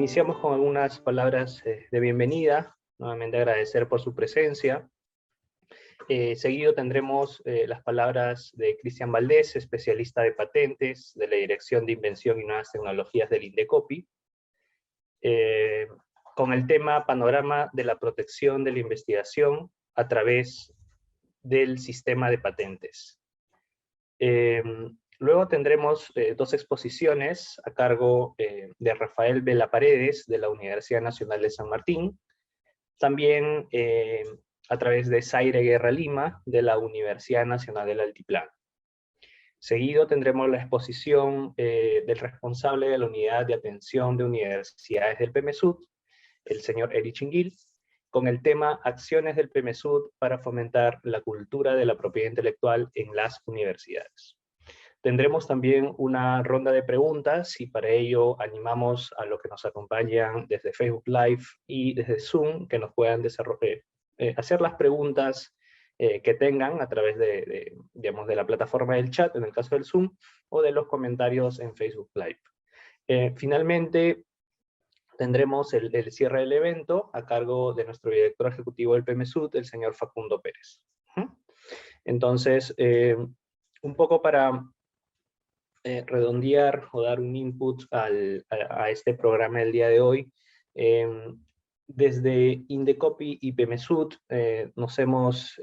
Iniciamos con algunas palabras de bienvenida, nuevamente agradecer por su presencia. Seguido tendremos las palabras de Cristian Valdés, especialista de patentes de la Dirección de Invención y Nuevas Tecnologías del INDECOPI, con el tema Panorama de la protección de la investigación a través del sistema de patentes. Luego tendremos dos exposiciones a cargo de Rafael Vela Paredes, de la Universidad Nacional de San Martín, también a través de Zaire Guerra Lima, de la Universidad Nacional del Altiplano. Seguido tendremos la exposición del responsable de la Unidad de Atención de Universidades del PMSUD, el señor Eric Chinguil, con el tema Acciones del PMSUD para fomentar la cultura de la propiedad intelectual en las universidades. Tendremos también una ronda de preguntas y para ello animamos a los que nos acompañan desde Facebook Live y desde Zoom que nos puedan hacer las preguntas que tengan a través digamos, de la plataforma del chat, en el caso del Zoom, o de los comentarios en Facebook Live. Finalmente, tendremos el cierre del evento a cargo de nuestro director ejecutivo del PMSUD, el señor Facundo Pérez. Entonces, un poco para redondear o dar un input a este programa del día de hoy. Desde INDECOPI y PMSUD nos hemos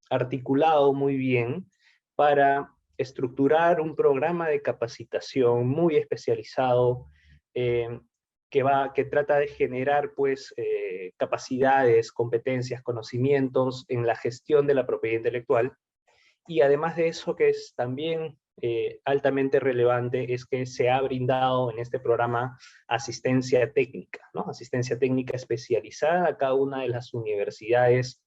articulado muy bien para estructurar un programa de capacitación muy especializado que trata de generar pues, capacidades, competencias, conocimientos en la gestión de la propiedad intelectual. Y además de eso, que es también altamente relevante, es que se ha brindado en este programa asistencia técnica, ¿no? Asistencia técnica especializada a cada una de las universidades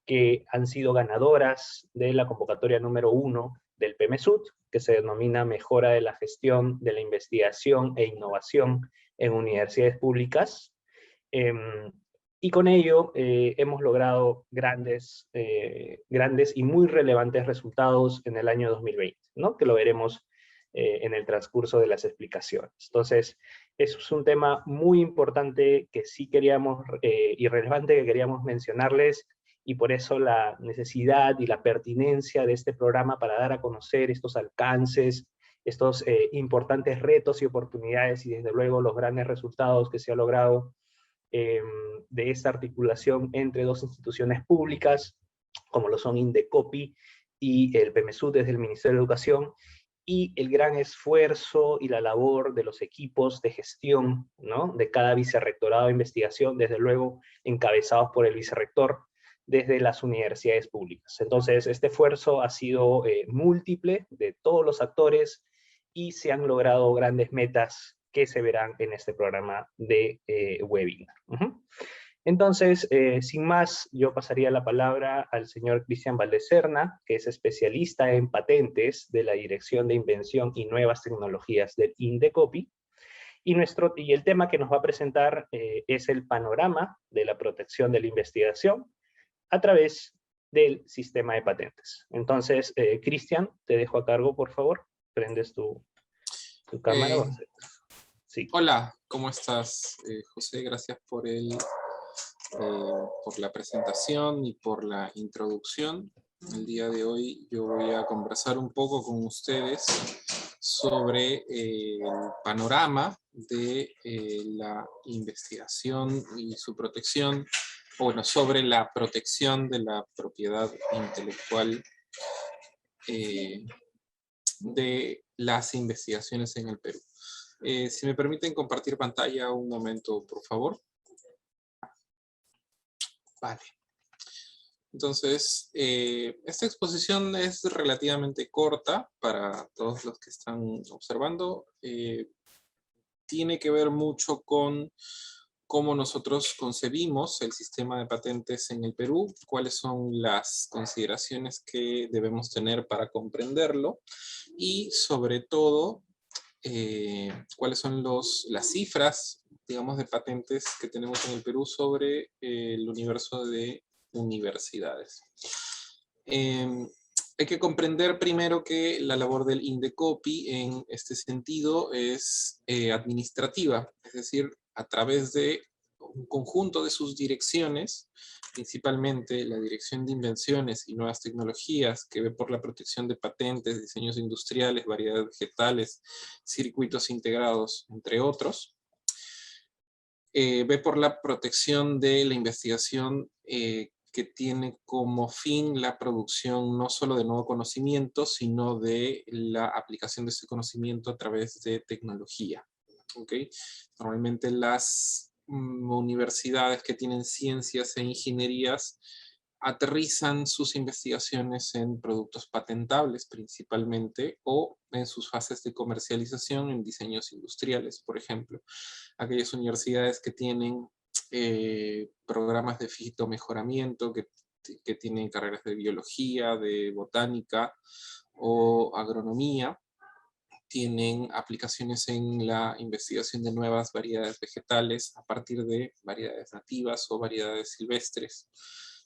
que han sido ganadoras de la convocatoria número 1 del PMSUD, que se denomina Mejora de la Gestión de la Investigación e Innovación en Universidades Públicas. Y con ello hemos logrado grandes y muy relevantes resultados en el año 2020, ¿no? Que lo veremos en el transcurso de las explicaciones. Entonces, eso es un tema muy importante que sí queríamos, y relevante que queríamos mencionarles, y por eso la necesidad y la pertinencia de este programa para dar a conocer estos alcances, estos importantes retos y oportunidades, y desde luego los grandes resultados que se ha logrado de esta articulación entre dos instituciones públicas, como lo son INDECOPI y el PMSUD desde el Ministerio de Educación, y el gran esfuerzo y la labor de los equipos de gestión, ¿no? De cada vicerrectorado de investigación, desde luego encabezados por el vicerrector desde las universidades públicas. Entonces, este esfuerzo ha sido múltiple de todos los actores y se han logrado grandes metas que se verán en este programa de webinar. Entonces, sin más, yo pasaría la palabra al señor Cristian Valdés Serna, que es especialista en patentes de la Dirección de Invención y Nuevas Tecnologías del INDECOPI, y el tema que nos va a presentar es el panorama de la protección de la investigación a través del sistema de patentes. Entonces, Cristian, te dejo a cargo, por favor. Prendes tu cámara. Sí. Hola, ¿cómo estás, José? Gracias por la presentación y por la introducción. El día de hoy yo voy a conversar un poco con ustedes sobre el panorama de la investigación y su protección, bueno, sobre la protección de la propiedad intelectual de las investigaciones en el Perú. Si me permiten compartir pantalla un momento, por favor. Vale. Entonces, esta exposición es relativamente corta para todos los que están observando. Tiene que ver mucho con cómo nosotros concebimos el sistema de patentes en el Perú, cuáles son las consideraciones que debemos tener para comprenderlo y, sobre todo, cuáles son las cifras, digamos, de patentes que tenemos en el Perú sobre el universo de universidades. Hay que comprender primero que la labor del INDECOPI en este sentido es administrativa, es decir, a través de un conjunto de sus direcciones, principalmente la Dirección de Invenciones y Nuevas Tecnologías, que ve por la protección de patentes, diseños industriales, variedades vegetales, circuitos integrados, entre otros. Ve por la protección de la investigación que tiene como fin la producción no solo de nuevo conocimiento, sino de la aplicación de ese conocimiento a través de tecnología. ¿Okay? Normalmente las universidades que tienen ciencias e ingenierías aterrizan sus investigaciones en productos patentables principalmente, o en sus fases de comercialización en diseños industriales, por ejemplo. Aquellas universidades que tienen programas de fitomejoramiento, que tienen carreras de biología, de botánica o agronomía, tienen aplicaciones en la investigación de nuevas variedades vegetales a partir de variedades nativas o variedades silvestres.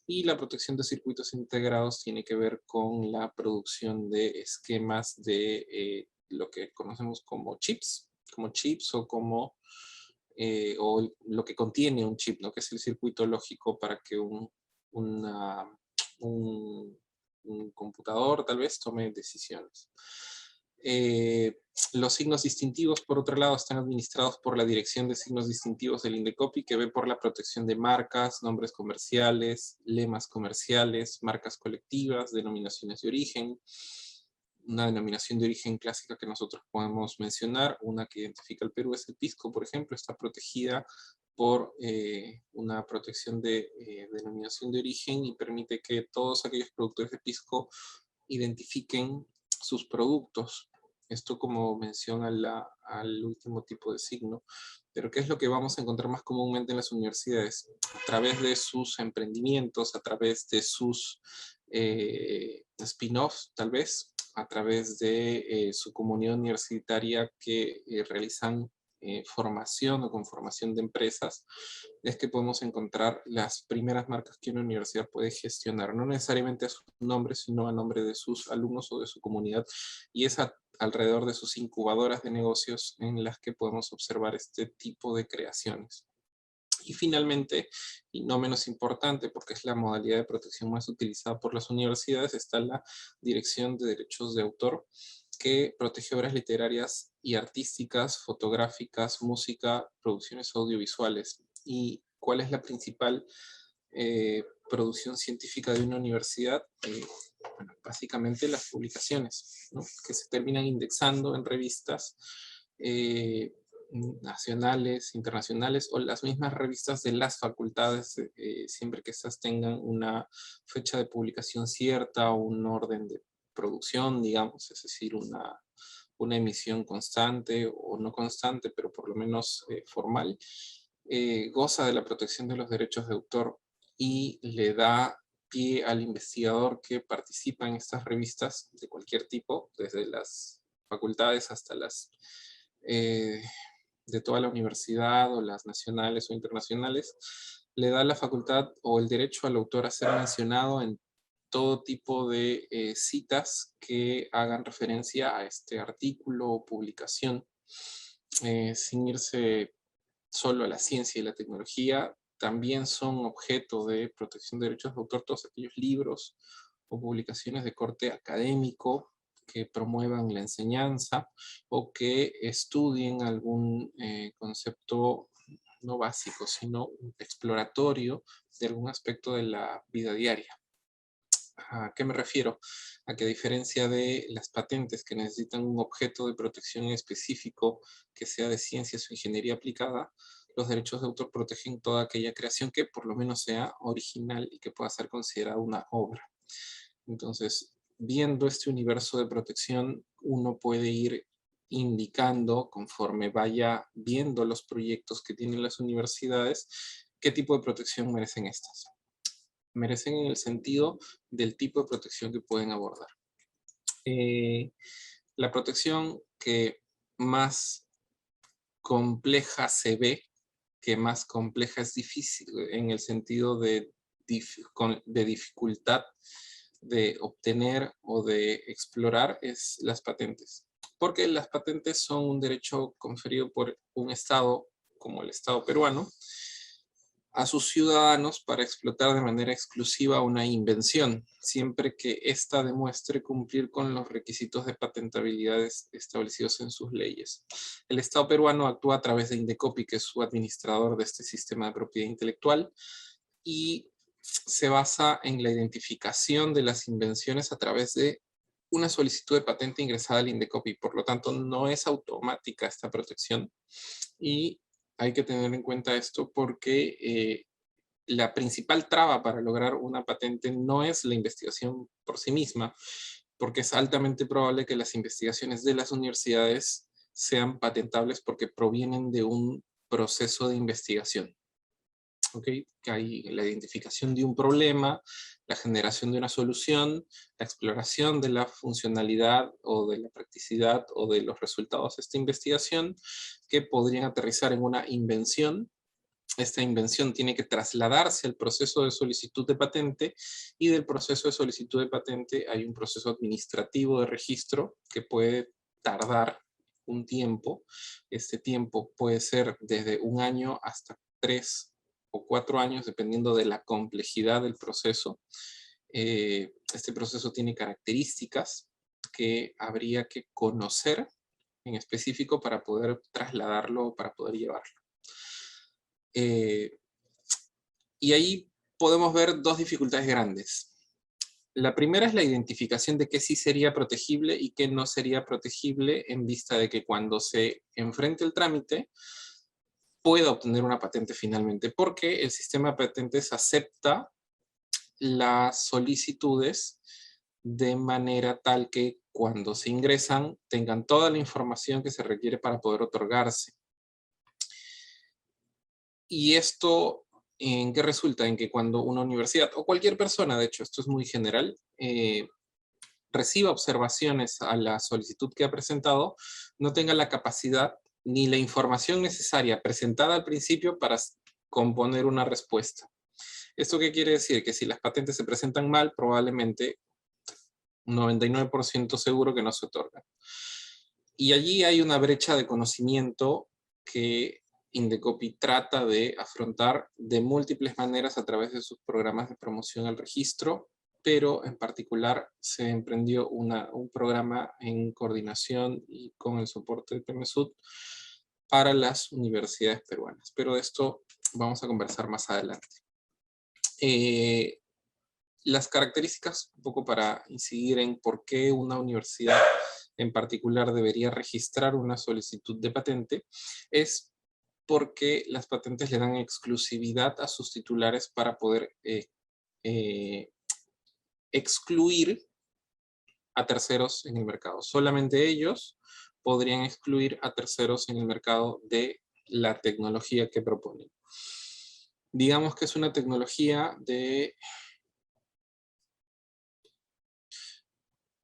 Y la protección de circuitos integrados tiene que ver con la producción de esquemas de lo que conocemos como chips o lo que contiene un chip, ¿no? Que es el circuito lógico para que un computador tal vez tome decisiones. Los signos distintivos, por otro lado, están administrados por la Dirección de Signos Distintivos del INDECOPI, que ve por la protección de marcas, nombres comerciales, lemas comerciales, marcas colectivas, denominaciones de origen. Una denominación de origen clásica que nosotros podemos mencionar, una que identifica el Perú, es el pisco, por ejemplo, está protegida por una protección de denominación de origen y permite que todos aquellos productores de pisco identifiquen sus productos. Esto como mención al último tipo de signo. Pero ¿qué es lo que vamos a encontrar más comúnmente en las universidades? A través de sus emprendimientos, a través de sus spin-offs, tal vez, a través de su comunidad universitaria que realizan formación o conformación de empresas, es que podemos encontrar las primeras marcas que una universidad puede gestionar, no necesariamente a su nombre, sino a nombre de sus alumnos o de su comunidad, y es alrededor de sus incubadoras de negocios en las que podemos observar este tipo de creaciones. Y finalmente, y no menos importante, porque es la modalidad de protección más utilizada por las universidades, está la Dirección de Derechos de Autor, que protege obras literarias y artísticas, fotográficas, música, producciones audiovisuales. ¿Y cuál es la principal producción científica de una universidad? Bueno, básicamente las publicaciones, ¿no? Que se terminan indexando en revistas nacionales, internacionales, o las mismas revistas de las facultades, siempre que estas tengan una fecha de publicación cierta o un orden de producción, digamos, es decir, una emisión constante o no constante, pero por lo menos formal, goza de la protección de los derechos de autor y le da pie al investigador que participa en estas revistas de cualquier tipo, desde las facultades hasta las de toda la universidad o las nacionales o internacionales, le da la facultad o el derecho al autor a ser mencionado en todo tipo de citas que hagan referencia a este artículo o publicación, sin irse solo a la ciencia y la tecnología. También son objeto de protección de derechos de autor todos aquellos libros o publicaciones de corte académico que promuevan la enseñanza o que estudien algún concepto no básico, sino exploratorio de algún aspecto de la vida diaria. ¿A qué me refiero? A que a diferencia de las patentes que necesitan un objeto de protección específico que sea de ciencias o ingeniería aplicada, los derechos de autor protegen toda aquella creación que por lo menos sea original y que pueda ser considerada una obra. Entonces, viendo este universo de protección, uno puede ir indicando, conforme vaya viendo los proyectos que tienen las universidades, qué tipo de protección merecen estas. Merecen en el sentido del tipo de protección que pueden abordar. La protección que más compleja se ve, que más compleja es difícil, en el sentido de dificultad de obtener o de explorar, es las patentes. Porque las patentes son un derecho conferido por un Estado como el Estado peruano, a sus ciudadanos para explotar de manera exclusiva una invención, siempre que ésta demuestre cumplir con los requisitos de patentabilidad establecidos en sus leyes. El Estado peruano actúa a través de Indecopi, que es su administrador de este sistema de propiedad intelectual, y se basa en la identificación de las invenciones a través de una solicitud de patente ingresada al Indecopi. Por lo tanto, no es automática esta protección, y hay que tener en cuenta esto porque la principal traba para lograr una patente no es la investigación por sí misma, porque es altamente probable que las investigaciones de las universidades sean patentables porque provienen de un proceso de investigación. ¿Okay? Que hay la identificación de un problema, la generación de una solución, la exploración de la funcionalidad o de la practicidad o de los resultados de esta investigación que podrían aterrizar en una invención. Esta invención tiene que trasladarse al proceso de solicitud de patente, y del proceso de solicitud de patente hay un proceso administrativo de registro que puede tardar un tiempo. Este tiempo puede ser desde 1 año hasta 3 o 4 años, dependiendo de la complejidad del proceso. Este proceso tiene características que habría que conocer en específico para poder trasladarlo, para poder llevarlo. Y ahí podemos ver dos dificultades grandes. La primera es la identificación de qué sí sería protegible y qué no sería protegible, en vista de que cuando se enfrente el trámite pueda obtener una patente finalmente, porque el sistema de patentes acepta las solicitudes de manera tal que cuando se ingresan tengan toda la información que se requiere para poder otorgarse. Y esto, ¿en qué resulta? En que cuando una universidad, o cualquier persona, de hecho, esto es muy general, reciba observaciones a la solicitud que ha presentado, no tenga la capacidad ni la información necesaria presentada al principio para componer una respuesta. ¿Esto qué quiere decir? Que si las patentes se presentan mal, probablemente 99% seguro que no se otorgan. Y allí hay una brecha de conocimiento que Indecopi trata de afrontar de múltiples maneras a través de sus programas de promoción al registro, pero en particular se emprendió un programa en coordinación y con el soporte de PMSUD para las universidades peruanas. Pero de esto vamos a conversar más adelante. Las características, un poco para incidir en por qué una universidad en particular debería registrar una solicitud de patente, es porque las patentes le dan exclusividad a sus titulares para poder excluir a terceros en el mercado. Solamente ellos podrían excluir a terceros en el mercado de la tecnología que proponen. Digamos que es una tecnología de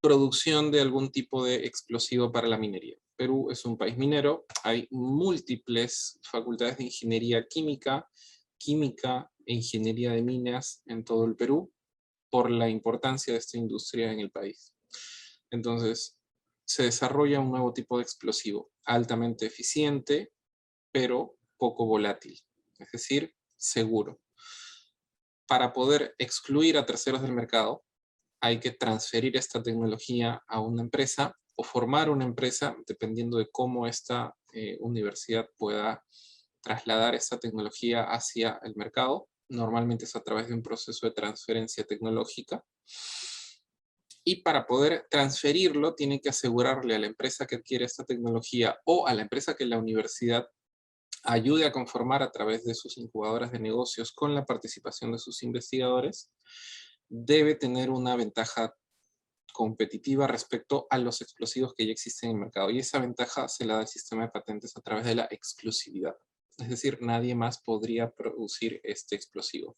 producción de algún tipo de explosivo para la minería. Perú es un país minero, hay múltiples facultades de ingeniería química e ingeniería de minas en todo el Perú, por la importancia de esta industria en el país. Entonces, se desarrolla un nuevo tipo de explosivo, altamente eficiente, pero poco volátil, es decir, seguro. Para poder excluir a terceros del mercado, hay que transferir esta tecnología a una empresa o formar una empresa, dependiendo de cómo esta universidad pueda trasladar esta tecnología hacia el mercado. Normalmente es a través de un proceso de transferencia tecnológica. Y para poder transferirlo, tiene que asegurarle a la empresa que adquiere esta tecnología o a la empresa que la universidad ayude a conformar a través de sus incubadoras de negocios con la participación de sus investigadores, debe tener una ventaja competitiva respecto a los explosivos que ya existen en el mercado. Y esa ventaja se la da el sistema de patentes a través de la exclusividad. Es decir, nadie más podría producir este explosivo.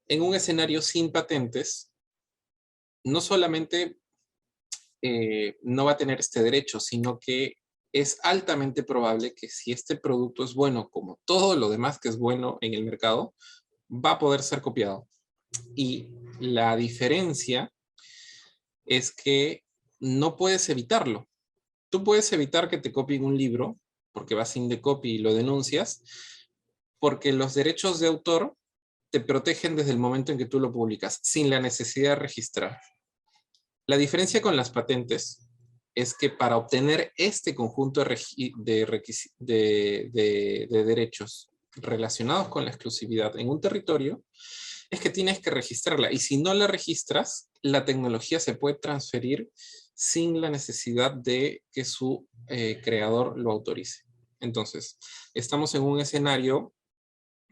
En un escenario sin patentes, no solamente no va a tener este derecho, sino que es altamente probable que si este producto es bueno, como todo lo demás que es bueno en el mercado, va a poder ser copiado. Y la diferencia es que no puedes evitarlo. Tú puedes evitar que te copien un libro, porque vas a Indecopi y lo denuncias, porque los derechos de autor te protegen desde el momento en que tú lo publicas, sin la necesidad de registrar. La diferencia con las patentes es que para obtener este conjunto de derechos relacionados con la exclusividad en un territorio, es que tienes que registrarla. Y si no la registras, la tecnología se puede transferir sin la necesidad de que su creador lo autorice. Entonces, estamos en un escenario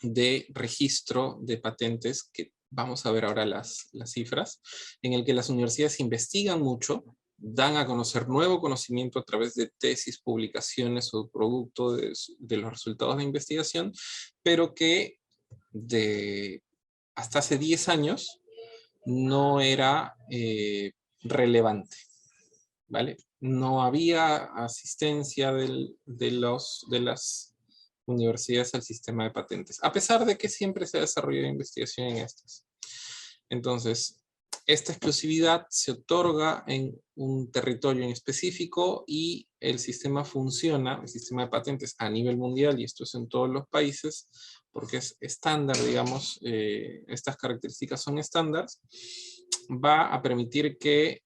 de registro de patentes, que vamos a ver ahora las cifras, en el que las universidades investigan mucho, dan a conocer nuevo conocimiento a través de tesis, publicaciones o producto de los resultados de investigación, pero que hasta hace 10 años no era relevante, ¿vale? No había asistencia de las universidades al sistema de patentes, a pesar de que siempre se ha desarrollado investigación en estas. Entonces, esta exclusividad se otorga en un territorio en específico y el sistema funciona, el sistema de patentes a nivel mundial, y esto es en todos los países, porque es estándar, digamos, estas características son estándares, va a permitir que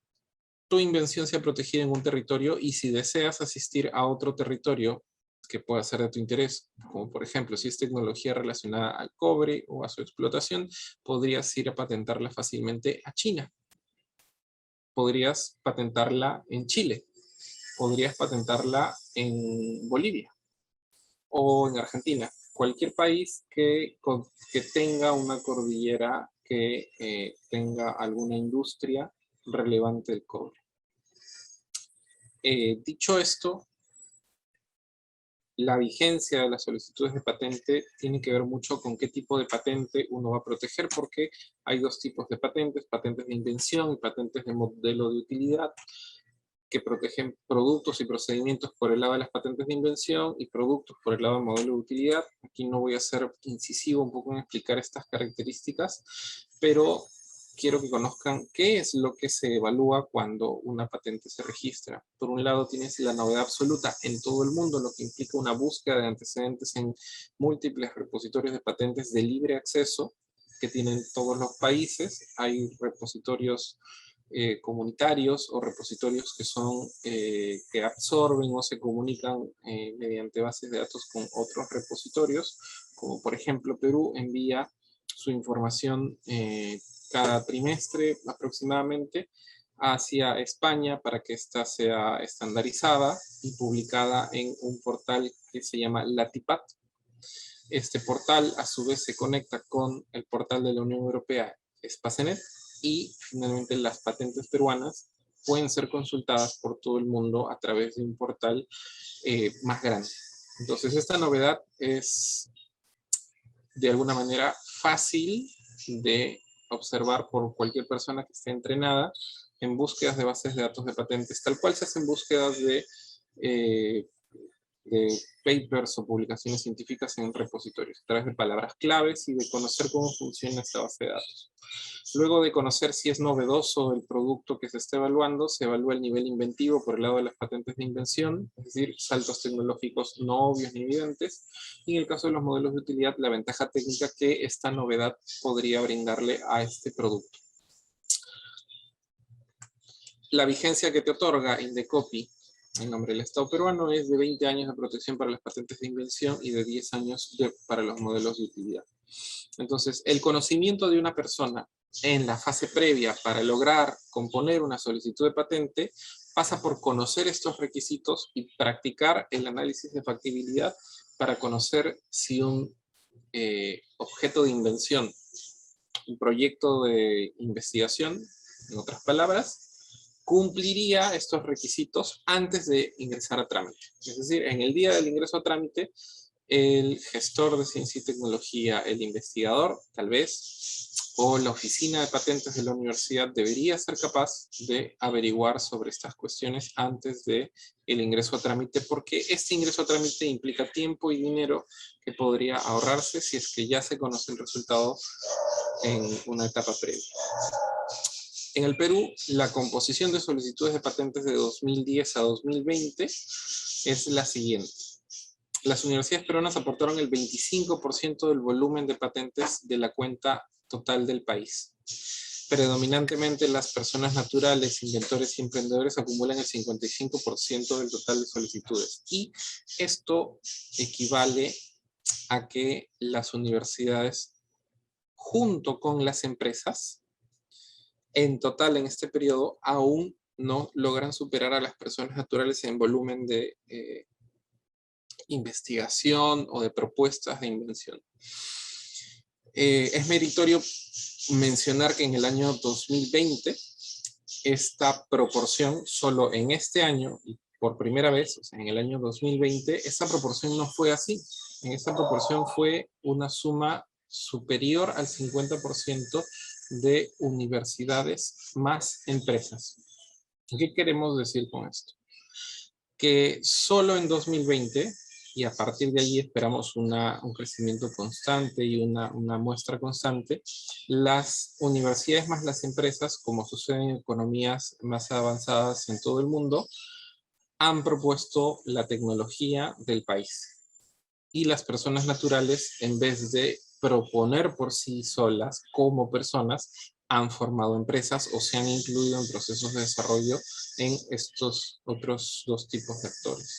tu invención sea protegida en un territorio, y si deseas asistir a otro territorio que pueda ser de tu interés, como por ejemplo si es tecnología relacionada al cobre o a su explotación, podrías ir a patentarla fácilmente a China. Podrías patentarla en Chile. Podrías patentarla en Bolivia o en Argentina. Cualquier país que tenga una cordillera que tenga alguna industria relevante del cobre. Dicho esto, la vigencia de las solicitudes de patente tiene que ver mucho con qué tipo de patente uno va a proteger, porque hay dos tipos de patentes de invención y patentes de modelo de utilidad, que protegen productos y procedimientos por el lado de las patentes de invención y productos por el lado del modelo de utilidad. Aquí no voy a ser incisivo un poco en explicar estas características, pero quiero que conozcan qué es lo que se evalúa cuando una patente se registra. Por un lado tienes la novedad absoluta en todo el mundo, lo que implica una búsqueda de antecedentes en múltiples repositorios de patentes de libre acceso que tienen todos los países. Hay repositorios comunitarios o repositorios que absorben o se comunican mediante bases de datos con otros repositorios, como por ejemplo Perú envía su información cada trimestre aproximadamente hacia España para que ésta sea estandarizada y publicada en un portal que se llama Latipat. Este portal a su vez se conecta con el portal de la Unión Europea, Spacenet, y finalmente las patentes peruanas pueden ser consultadas por todo el mundo a través de un portal más grande. Entonces esta novedad es de alguna manera fácil de observar por cualquier persona que esté entrenada en búsquedas de bases de datos de patentes, tal cual se hacen búsquedas de papers o publicaciones científicas en repositorios, a través de palabras claves y de conocer cómo funciona esta base de datos. Luego de conocer si es novedoso el producto que se está evaluando, se evalúa el nivel inventivo por el lado de las patentes de invención, es decir, saltos tecnológicos no obvios ni evidentes, y en el caso de los modelos de utilidad, la ventaja técnica que esta novedad podría brindarle a este producto. La vigencia que te otorga Indecopi en nombre del Estado peruano es de 20 años de protección para las patentes de invención y de 10 años para los modelos de utilidad. Entonces, el conocimiento de una persona en la fase previa para lograr componer una solicitud de patente pasa por conocer estos requisitos y practicar el análisis de factibilidad para conocer si un objeto de invención, un proyecto de investigación, en otras palabras, cumpliría estos requisitos antes de ingresar a trámite. Es decir, en el día del ingreso a trámite, el gestor de ciencia y tecnología, el investigador, tal vez, o la oficina de patentes de la universidad debería ser capaz de averiguar sobre estas cuestiones antes de el ingreso a trámite, porque este ingreso a trámite implica tiempo y dinero que podría ahorrarse si es que ya se conoce el resultado en una etapa previa. En el Perú, la composición de solicitudes de patentes de 2010 a 2020 es la siguiente. las universidades peruanas aportaron el 25% del volumen de patentes de la cuenta total del país. Predominantemente las personas naturales, inventores y emprendedores acumulan el 55% del total de solicitudes. Y esto equivale a que las universidades, junto con las empresas, en total en este periodo, aún no logran superar a las personas naturales en volumen de investigación o de propuestas de invención. Es meritorio mencionar que en el año 2020, esta proporción, solo en este año, y por primera vez, o sea, en el año 2020, esta proporción no fue así. En esta proporción fue una suma superior al 50% de universidades más empresas. ¿Qué queremos decir con esto? Que solo en 2020, y a partir de allí esperamos un crecimiento constante y una muestra constante, las universidades más las empresas, como sucede en economías más avanzadas en todo el mundo, han propuesto la tecnología del país. Y las personas naturales, en vez de proponer por sí solas como personas, han formado empresas o se han incluido en procesos de desarrollo en estos otros dos tipos de actores.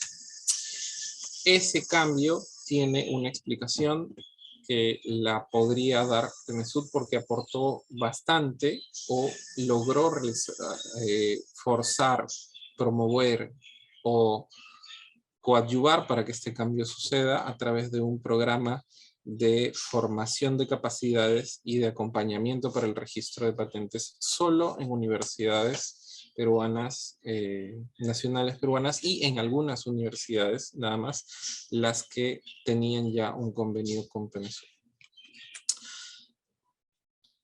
Ese cambio tiene una explicación que la podría dar PEMESUT porque aportó bastante o logró forzar, promover o coadyuvar para que este cambio suceda a través de un programa de formación de capacidades y de acompañamiento para el registro de patentes solo en universidades peruanas, nacionales peruanas, y en algunas universidades nada más, las que tenían ya un convenio con PEMESUT.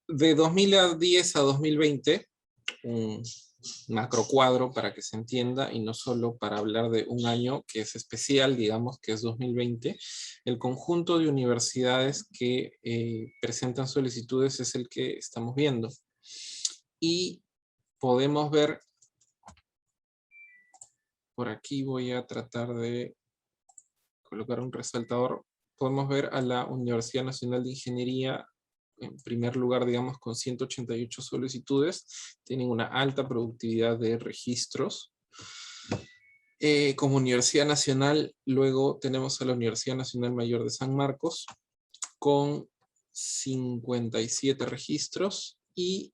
De 2010 a 2020, un macro cuadro para que se entienda y no solo para hablar de un año que es especial, digamos que es 2020, el conjunto de universidades que presentan solicitudes es el que estamos viendo. Y podemos ver, por aquí voy a tratar de colocar un resaltador, podemos ver a la Universidad Nacional de Ingeniería en primer lugar, digamos, con 188 solicitudes, tienen una alta productividad de registros. Como Universidad Nacional, luego tenemos a la Universidad Nacional Mayor de San Marcos, con 57 registros, y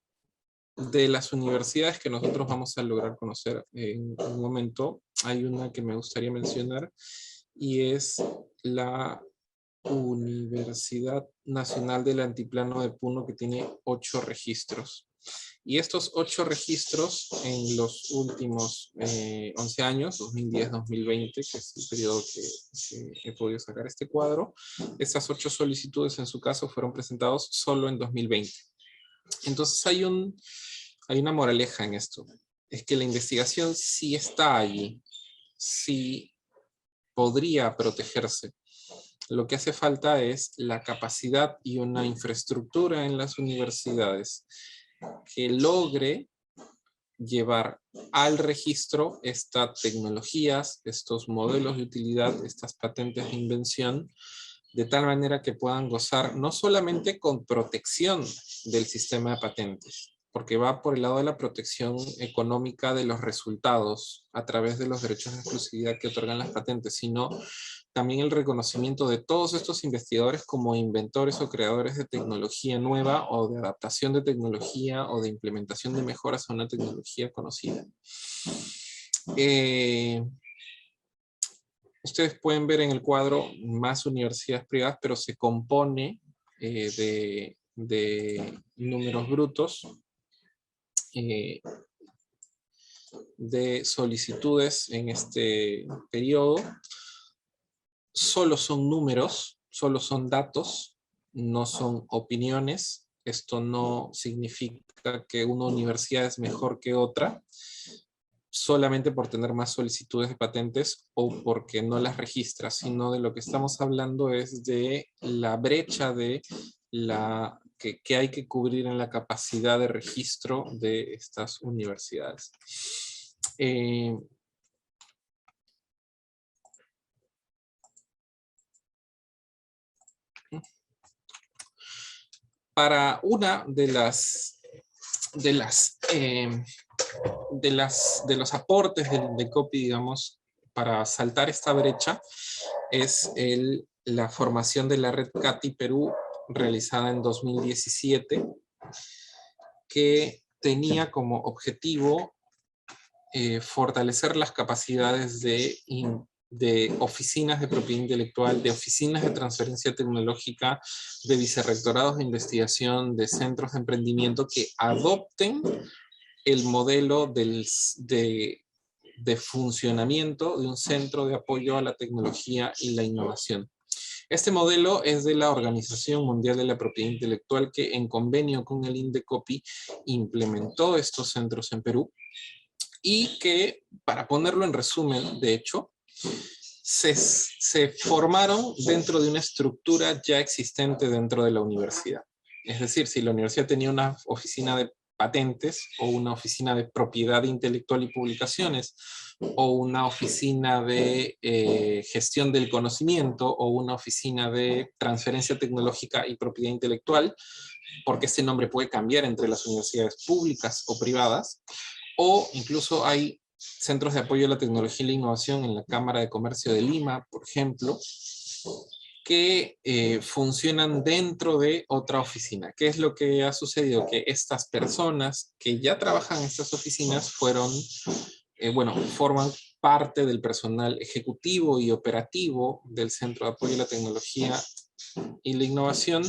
de las universidades que nosotros vamos a lograr conocer en un momento, hay una que me gustaría mencionar, y es la Universidad Nacional del Altiplano de Puno, que tiene 8 registros. Y estos 8 registros en los últimos 11 años, 2010-2020, que es el periodo que he podido sacar este cuadro, estas 8 solicitudes en su caso fueron presentados solo en 2020. Entonces hay una moraleja en esto, es que la investigación sí está allí, sí podría protegerse. Lo que hace falta es la capacidad y una infraestructura en las universidades que logre llevar al registro estas tecnologías, estos modelos de utilidad, estas patentes de invención, de tal manera que puedan gozar no solamente con protección del sistema de patentes, porque va por el lado de la protección económica de los resultados a través de los derechos de exclusividad que otorgan las patentes, sino también el reconocimiento de todos estos investigadores como inventores o creadores de tecnología nueva o de adaptación de tecnología o de implementación de mejoras a una tecnología conocida. Ustedes pueden ver en el cuadro más universidades privadas, pero se compone de números brutos, de solicitudes en este periodo. Solo son números, solo son datos, no son opiniones. Esto no significa que una universidad es mejor que otra solamente por tener más solicitudes de patentes o porque no las registra, sino de lo que estamos hablando es de la brecha de que hay que cubrir en la capacidad de registro de estas universidades. Para una de los aportes del Indecopi, digamos, para saltar esta brecha, es la formación de la red CATI Perú, realizada en 2017, que tenía como objetivo fortalecer las capacidades de oficinas de propiedad intelectual, de oficinas de transferencia tecnológica, de vicerrectorados de investigación, de centros de emprendimiento que adopten el modelo de funcionamiento de un centro de apoyo a la tecnología y la innovación. Este modelo es de la Organización Mundial de la Propiedad Intelectual, que en convenio con el Indecopi implementó estos centros en Perú, y que, para ponerlo en resumen, de hecho, se formaron dentro de una estructura ya existente dentro de la universidad. Es decir, si la universidad tenía una oficina de patentes, o una oficina de propiedad intelectual y publicaciones, o una oficina de gestión del conocimiento, o una oficina de transferencia tecnológica y propiedad intelectual, porque este nombre puede cambiar entre las universidades públicas o privadas, o incluso hay centros de apoyo a la tecnología y la innovación en la Cámara de Comercio de Lima, por ejemplo, que funcionan dentro de otra oficina. ¿Qué es lo que ha sucedido? Que estas personas que ya trabajan en estas oficinas forman parte del personal ejecutivo y operativo del Centro de Apoyo a la Tecnología y la Innovación,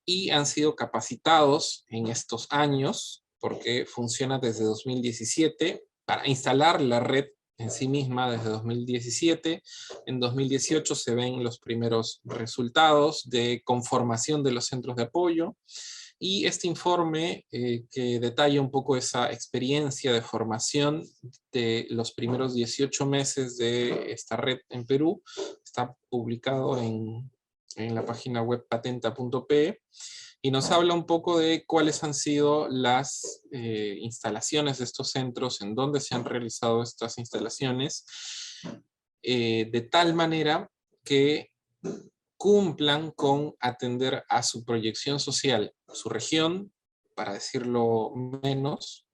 y han sido capacitados en estos años, porque funciona desde 2017, para instalar la red en sí misma desde 2017. En 2018 se ven los primeros resultados de conformación de los centros de apoyo, y este informe que detalla un poco esa experiencia de formación de los primeros 18 meses de esta red en Perú, está publicado en la página web patenta.pe, y nos habla un poco de cuáles han sido las instalaciones de estos centros, en dónde se han realizado estas instalaciones, de tal manera que cumplan con atender a su proyección social, su región, para decirlo menos,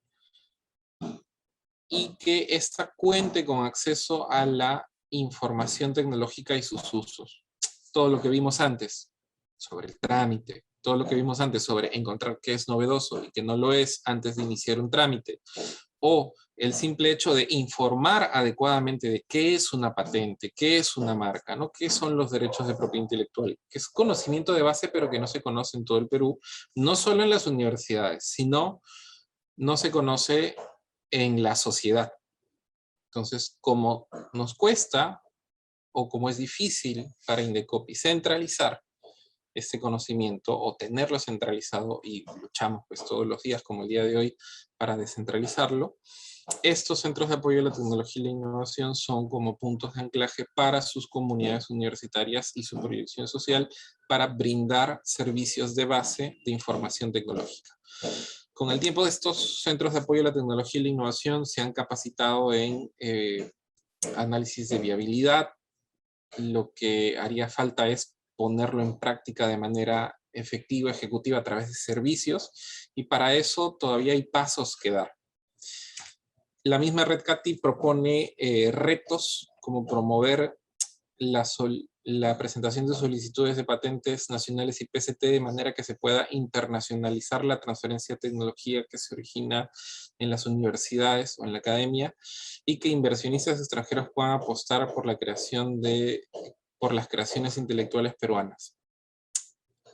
y que ésta cuente con acceso a la información tecnológica y sus usos. Todo lo que vimos antes sobre el trámite, todo lo que vimos antes sobre encontrar qué es novedoso y qué no lo es antes de iniciar un trámite, o el simple hecho de informar adecuadamente de qué es una patente, qué es una marca, ¿no? Qué son los derechos de propiedad intelectual, que es conocimiento de base, pero que no se conoce en todo el Perú, no solo en las universidades, sino no se conoce en la sociedad. Entonces, como nos cuesta, o como es difícil para Indecopi centralizar este conocimiento, o tenerlo centralizado, y luchamos pues todos los días, como el día de hoy, para descentralizarlo, estos centros de apoyo a la tecnología y la innovación son como puntos de anclaje para sus comunidades universitarias y su proyección social, para brindar servicios de base de información tecnológica. Con el tiempo, estos centros de apoyo a la tecnología y la innovación se han capacitado en análisis de viabilidad. Lo que haría falta es ponerlo en práctica de manera efectiva, ejecutiva, a través de servicios, y para eso todavía hay pasos que dar. La misma Red CATI propone retos como promover la presentación de solicitudes de patentes nacionales y PCT, de manera que se pueda internacionalizar la transferencia de tecnología que se origina en las universidades o en la academia, y que inversionistas extranjeros puedan apostar por las creaciones intelectuales peruanas.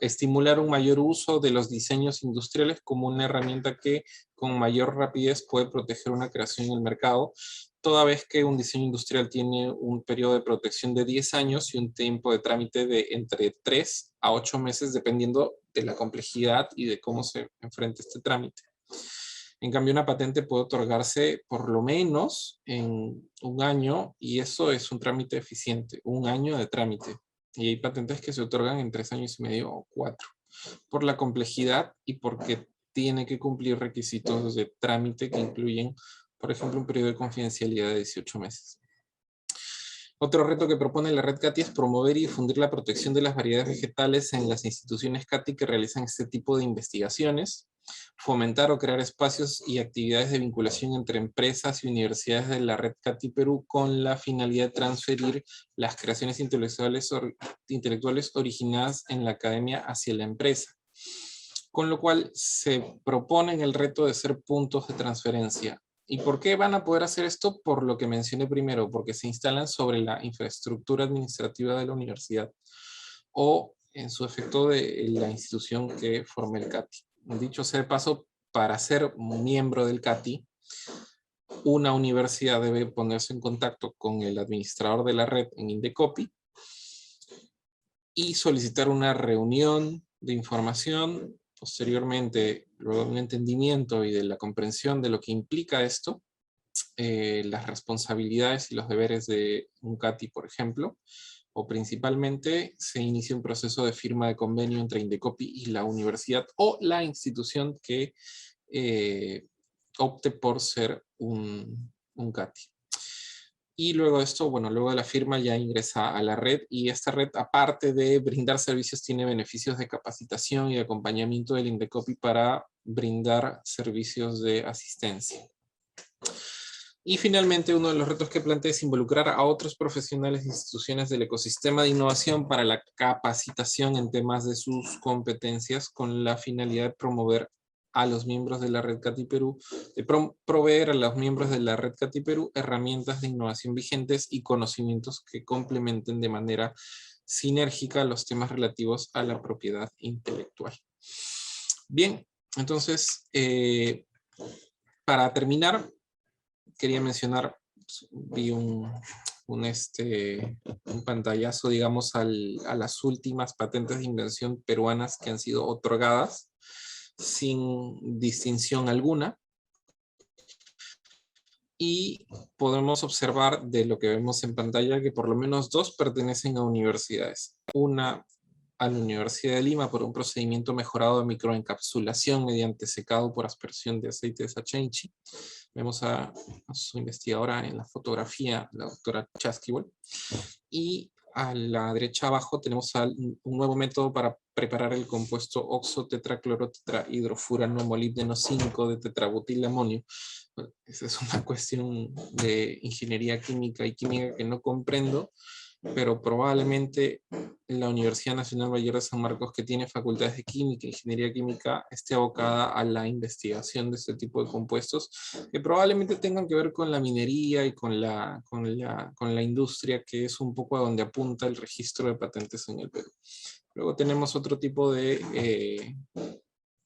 Estimular un mayor uso de los diseños industriales como una herramienta que con mayor rapidez puede proteger una creación en el mercado, toda vez que un diseño industrial tiene un periodo de protección de 10 años y un tiempo de trámite de entre 3 a 8 meses, dependiendo de la complejidad y de cómo se enfrenta este trámite. En cambio, una patente puede otorgarse por lo menos en un año, y eso es un trámite eficiente, un año de trámite. Y hay patentes que se otorgan en 3 años y medio o 4, por la complejidad y porque tiene que cumplir requisitos de trámite que incluyen, por ejemplo, un periodo de confidencialidad de 18 meses. Otro reto que propone la red CATI es promover y difundir la protección de las variedades vegetales en las instituciones CATI que realizan este tipo de investigaciones, fomentar o crear espacios y actividades de vinculación entre empresas y universidades de la red CATI Perú con la finalidad de transferir las creaciones intelectuales originadas en la academia hacia la empresa. Con lo cual se proponen el reto de ser puntos de transferencia. ¿Y por qué van a poder hacer esto? Por lo que mencioné primero, porque se instalan sobre la infraestructura administrativa de la universidad o en su efecto de la institución que forma el CATI. Dicho sea de paso, para ser miembro del CATI, una universidad debe ponerse en contacto con el administrador de la red en Indecopi y solicitar una reunión de información. Posteriormente, luego de un entendimiento y de la comprensión de lo que implica esto, las responsabilidades y los deberes de un CATI, por ejemplo, o principalmente se inicia un proceso de firma de convenio entre Indecopi y la universidad o la institución que opte por ser un CATI. Y luego de esto, bueno, luego de la firma ya ingresa a la red y esta red, aparte de brindar servicios, tiene beneficios de capacitación y de acompañamiento del Indecopi para brindar servicios de asistencia. Y finalmente, uno de los retos que plantea es involucrar a otros profesionales e instituciones del ecosistema de innovación para la capacitación en temas de sus competencias con la finalidad de promover a los miembros de la Red CATI Perú, de proveer a los miembros de la Red CATI Perú herramientas de innovación vigentes y conocimientos que complementen de manera sinérgica los temas relativos a la propiedad intelectual. Bien, entonces, para terminar, quería mencionar, vi un pantallazo, digamos, a las últimas patentes de invención peruanas que han sido otorgadas sin distinción alguna. Y podemos observar de lo que vemos en pantalla que por lo menos 2 pertenecen a universidades. Una a la Universidad de Lima por un procedimiento mejorado de microencapsulación mediante secado por aspersión de aceite de Sachenchi. Vemos a su investigadora en la fotografía, la doctora Chasquivel. Y a la derecha abajo tenemos un nuevo método para preparar el compuesto oxotetraclorotetrahidrofurano molibdeno 5 de tetrabutilamonio. Bueno, esa es una cuestión de ingeniería química y química que no comprendo, pero probablemente la Universidad Nacional Mayor de San Marcos, que tiene facultades de química e ingeniería química, esté abocada a la investigación de este tipo de compuestos, que probablemente tengan que ver con la minería y con la industria, que es un poco a donde apunta el registro de patentes en el Perú. Luego tenemos otro tipo de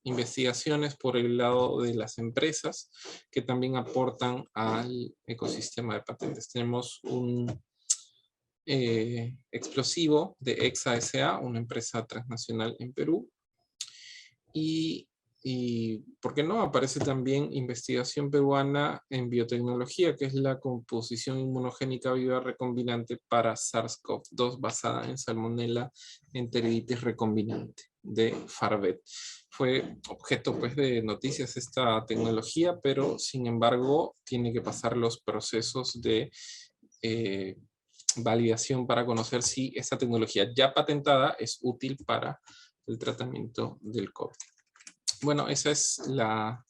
investigaciones por el lado de las empresas que también aportan al ecosistema de patentes. Tenemos un explosivo de Exa S.A., una empresa transnacional en Perú. Y ¿por qué no? Aparece también investigación peruana en biotecnología, que es la composición inmunogénica viva recombinante para SARS-CoV-2 basada en Salmonella enteriditis recombinante de Farvet. Fue objeto pues, de noticias esta tecnología, pero sin embargo tiene que pasar los procesos de validación para conocer si esta tecnología ya patentada es útil para el tratamiento del COVID. Bueno, esa es la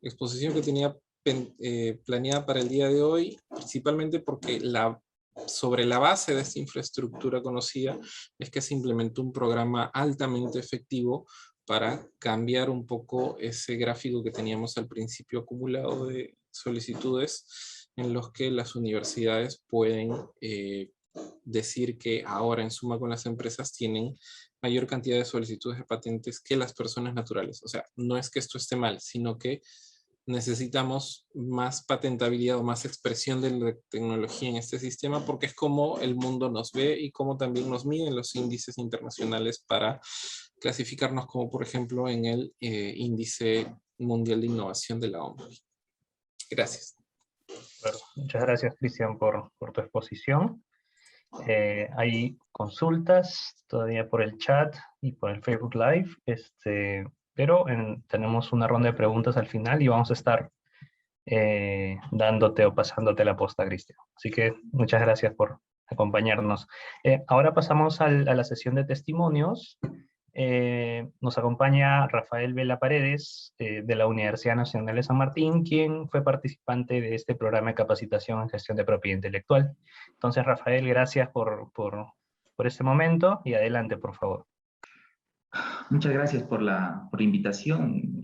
exposición que tenía planeada para el día de hoy, principalmente porque sobre la base de esta infraestructura conocida es que se implementó un programa altamente efectivo para cambiar un poco ese gráfico que teníamos al principio acumulado de solicitudes en los que las universidades pueden decir que ahora en suma con las empresas tienen mayor cantidad de solicitudes de patentes que las personas naturales. O sea, no es que esto esté mal, sino que necesitamos más patentabilidad o más expresión de la tecnología en este sistema porque es como el mundo nos ve y como también nos miden los índices internacionales para clasificarnos como por ejemplo en el índice mundial de innovación de la OMS. Gracias. Bueno, muchas gracias, Cristian, por tu exposición. Hay consultas todavía por el chat y por el Facebook Live, pero tenemos una ronda de preguntas al final y vamos a estar dándote o pasándote la posta, Cristian. Así que muchas gracias por acompañarnos. Ahora pasamos a la sesión de testimonios. Nos acompaña Rafael Vela Paredes, de la Universidad Nacional de San Martín, quien fue participante de este programa de capacitación en gestión de propiedad intelectual. Entonces, Rafael, gracias por este momento y adelante, por favor. Muchas gracias por la invitación.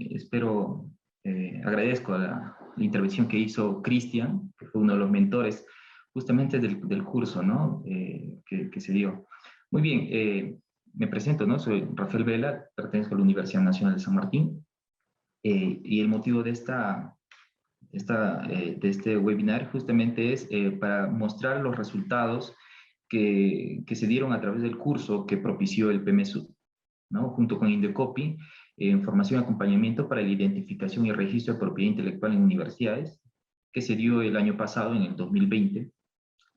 Agradezco a la intervención que hizo Cristian, que fue uno de los mentores justamente del curso, ¿no? Que se dio. Muy bien, me presento, ¿no? Soy Rafael Vela, pertenezco a la Universidad Nacional de San Martín, y el motivo de este webinar justamente es para mostrar los resultados que se dieron a través del curso que propició el PMSUD, ¿no? Junto con Indecopy, formación y acompañamiento para la identificación y registro de propiedad intelectual en universidades, que se dio el año pasado, en el 2020,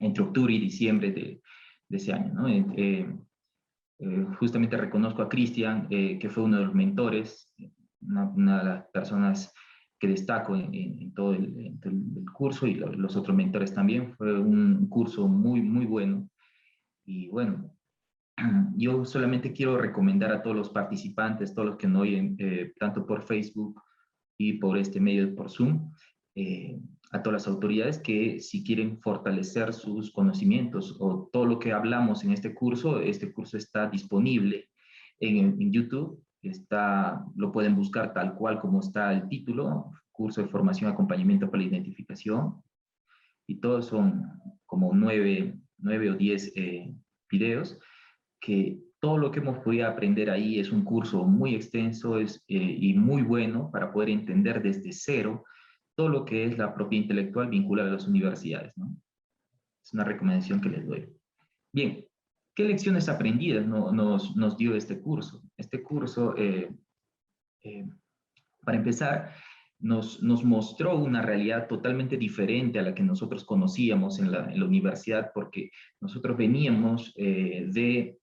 entre octubre y diciembre de ese año, ¿no? Justamente reconozco a Cristian, que fue uno de los mentores, una de las personas que destaco en todo el curso, y los otros mentores también. Fue un curso muy, muy bueno. Y bueno, yo solamente quiero recomendar a todos los participantes, todos los que nos oyen, tanto por Facebook y por este medio, por Zoom, a todas las autoridades, que si quieren fortalecer sus conocimientos o todo lo que hablamos en este curso está disponible en YouTube. Lo pueden buscar tal cual como está el título: curso de formación y acompañamiento para la identificación, y todos son como 9 o 10 videos, que todo lo que hemos podido aprender ahí. Es un curso muy extenso y muy bueno para poder entender desde cero todo lo que es la propiedad intelectual vinculada a las universidades, ¿no? Es una recomendación que les doy. Bien, ¿qué lecciones aprendidas nos dio este curso? Este curso, para empezar, nos mostró una realidad totalmente diferente a la que nosotros conocíamos en la universidad, porque nosotros veníamos de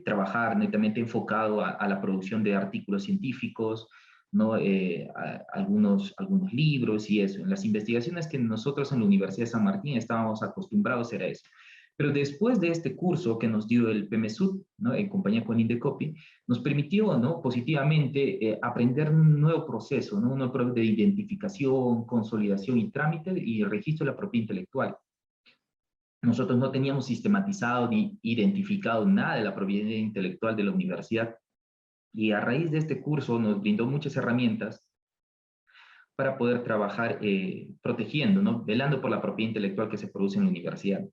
trabajar netamente enfocado a la producción de artículos científicos, ¿no? Algunos libros y eso. En las investigaciones que nosotros en la Universidad de San Martín estábamos acostumbrados era eso. Pero después de este curso que nos dio el PMSUD, ¿no? En compañía con Indecopy, nos permitió, ¿no? Positivamente aprender un nuevo proceso, ¿no? Un nuevo proceso de identificación, consolidación y trámite y registro de la propiedad intelectual. Nosotros no teníamos sistematizado ni identificado nada de la propiedad intelectual de la universidad, y a raíz de este curso nos brindó muchas herramientas para poder trabajar protegiendo, ¿no? Velando por la propiedad intelectual que se produce en la universidad.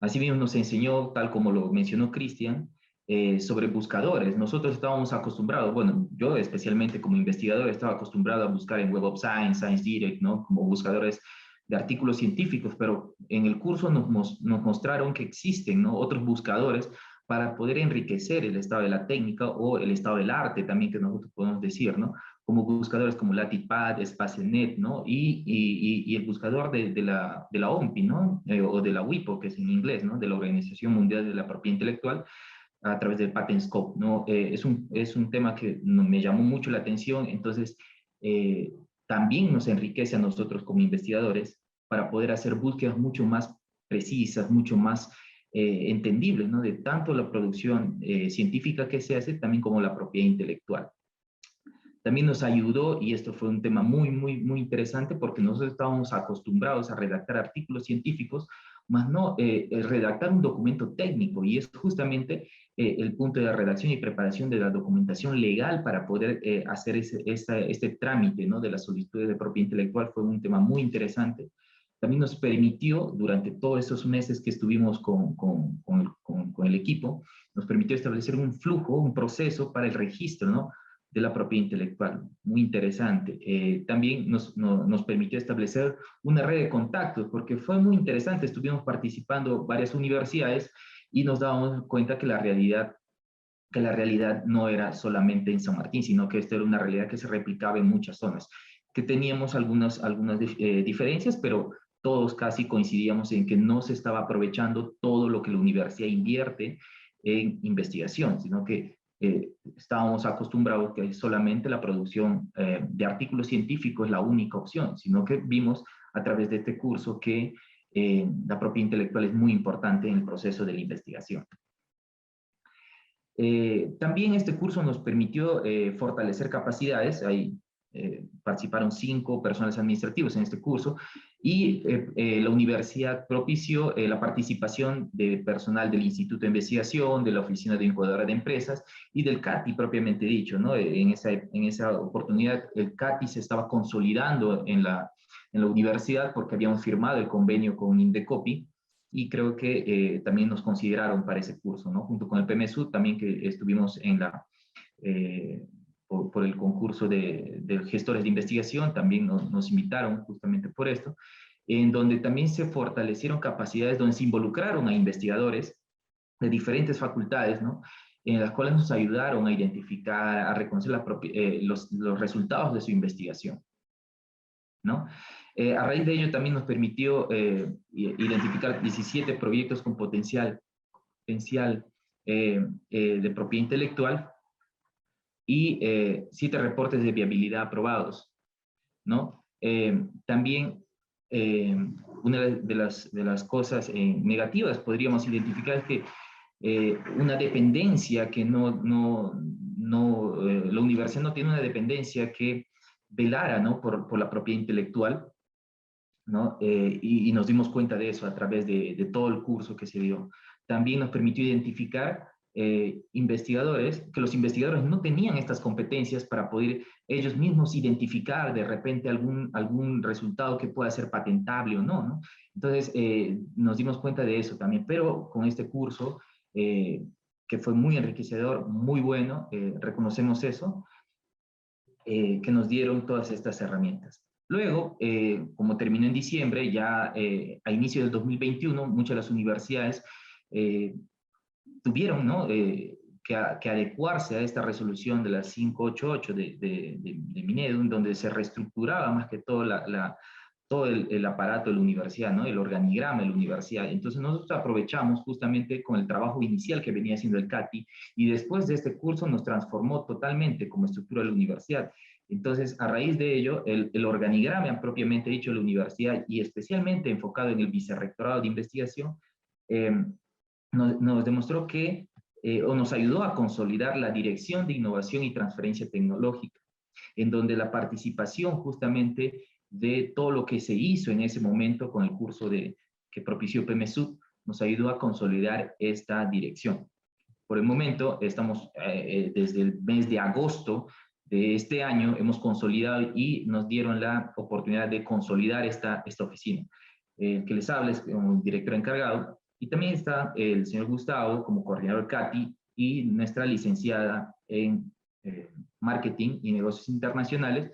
Asimismo nos enseñó, tal como lo mencionó Cristian, sobre buscadores. Nosotros estábamos acostumbrados, bueno, yo especialmente como investigador estaba acostumbrado a buscar en Web of Science, ScienceDirect, ¿no? Como buscadores de artículos científicos, pero en el curso nos mostraron que existen, ¿no? Otros buscadores para poder enriquecer el estado de la técnica o el estado del arte también, que nosotros podemos decir, ¿no? Como buscadores como Latipad, SpaceNet, ¿no? Y el buscador de la OMPI, ¿no? O de la WIPO, que es en inglés, ¿no? De la Organización Mundial de la Propiedad Intelectual, a través del PatentScope, ¿no? Es un tema que me llamó mucho la atención. Entonces, también nos enriquece a nosotros como investigadores para poder hacer búsquedas mucho más precisas, mucho más entendibles, ¿no? De tanto la producción científica que se hace, también como la propiedad intelectual. También nos ayudó, y esto fue un tema muy, muy, muy interesante, porque nosotros estábamos acostumbrados a redactar artículos científicos, más no redactar un documento técnico, y es justamente el punto de la redacción y preparación de la documentación legal para poder hacer este trámite, ¿no? De las solicitudes de propiedad intelectual. Fue un tema muy interesante. También nos permitió, durante todos esos meses que estuvimos con el equipo, nos permitió establecer un flujo, un proceso para el registro, ¿no? De la propiedad intelectual. Muy interesante. También nos permitió establecer una red de contactos, porque fue muy interesante. Estuvimos participando varias universidades y nos dábamos cuenta que la realidad no era solamente en San Martín, sino que esta era una realidad que se replicaba en muchas zonas, que teníamos algunas diferencias, pero todos casi coincidíamos en que no se estaba aprovechando todo lo que la universidad invierte en investigación, sino que estábamos acostumbrados que solamente la producción de artículos científicos es la única opción, sino que vimos a través de este curso que la propiedad intelectual es muy importante en el proceso de la investigación. También este curso nos permitió fortalecer capacidades. Ahí participaron 5 personales administrativos en este curso, y la universidad propició la participación de personal del Instituto de Investigación, de la Oficina de Incubadora de Empresas y del CATI propiamente dicho, ¿no? En esa oportunidad el CATI se estaba consolidando en la universidad, porque habíamos firmado el convenio con Indecopi, y creo que también nos consideraron para ese curso, ¿no? Junto con el PMSUD también, que estuvimos en por el concurso de gestores de investigación, también nos invitaron justamente por esto, en donde también se fortalecieron capacidades, donde se involucraron a investigadores de diferentes facultades, ¿no? En las cuales nos ayudaron a identificar, a reconocer los resultados de su investigación, ¿no? A raíz de ello también nos permitió identificar 17 proyectos con potencial de propiedad intelectual, y 7 reportes de viabilidad aprobados, ¿no? También una de las cosas negativas podríamos identificar es que una dependencia que la universidad no tiene una dependencia que velara, ¿no? por la propiedad intelectual, ¿no? Y nos dimos cuenta de eso a través de todo el curso que se dio. También nos permitió identificar que los investigadores no tenían estas competencias para poder ellos mismos identificar de repente algún resultado que pueda ser patentable o no, ¿no? Entonces, nos dimos cuenta de eso también, pero con este curso, que fue muy enriquecedor, muy bueno, reconocemos eso, que nos dieron todas estas herramientas. Luego, como terminó en diciembre, ya a inicio del 2021, muchas de las universidades tuvieron, ¿no? que adecuarse a esta resolución de la 588 de Minedu, en donde se reestructuraba más que todo todo el aparato de la universidad, ¿no? El organigrama de la universidad. Entonces nosotros aprovechamos justamente con el trabajo inicial que venía haciendo el CATI, y después de este curso nos transformó totalmente como estructura de la universidad. Entonces, a raíz de ello, el organigrama propiamente dicho de la universidad, y especialmente enfocado en el vicerrectorado de investigación, nos demostró que, o nos ayudó a consolidar la dirección de innovación y transferencia tecnológica, en donde la participación justamente de todo lo que se hizo en ese momento con el curso que propició PMSUD nos ayudó a consolidar esta dirección. Por el momento, estamos desde el mes de agosto de este año, hemos consolidado y nos dieron la oportunidad de consolidar esta oficina. El que les habla es como director encargado, y también está el señor Gustavo como coordinador CATI, y nuestra licenciada en Marketing y Negocios Internacionales,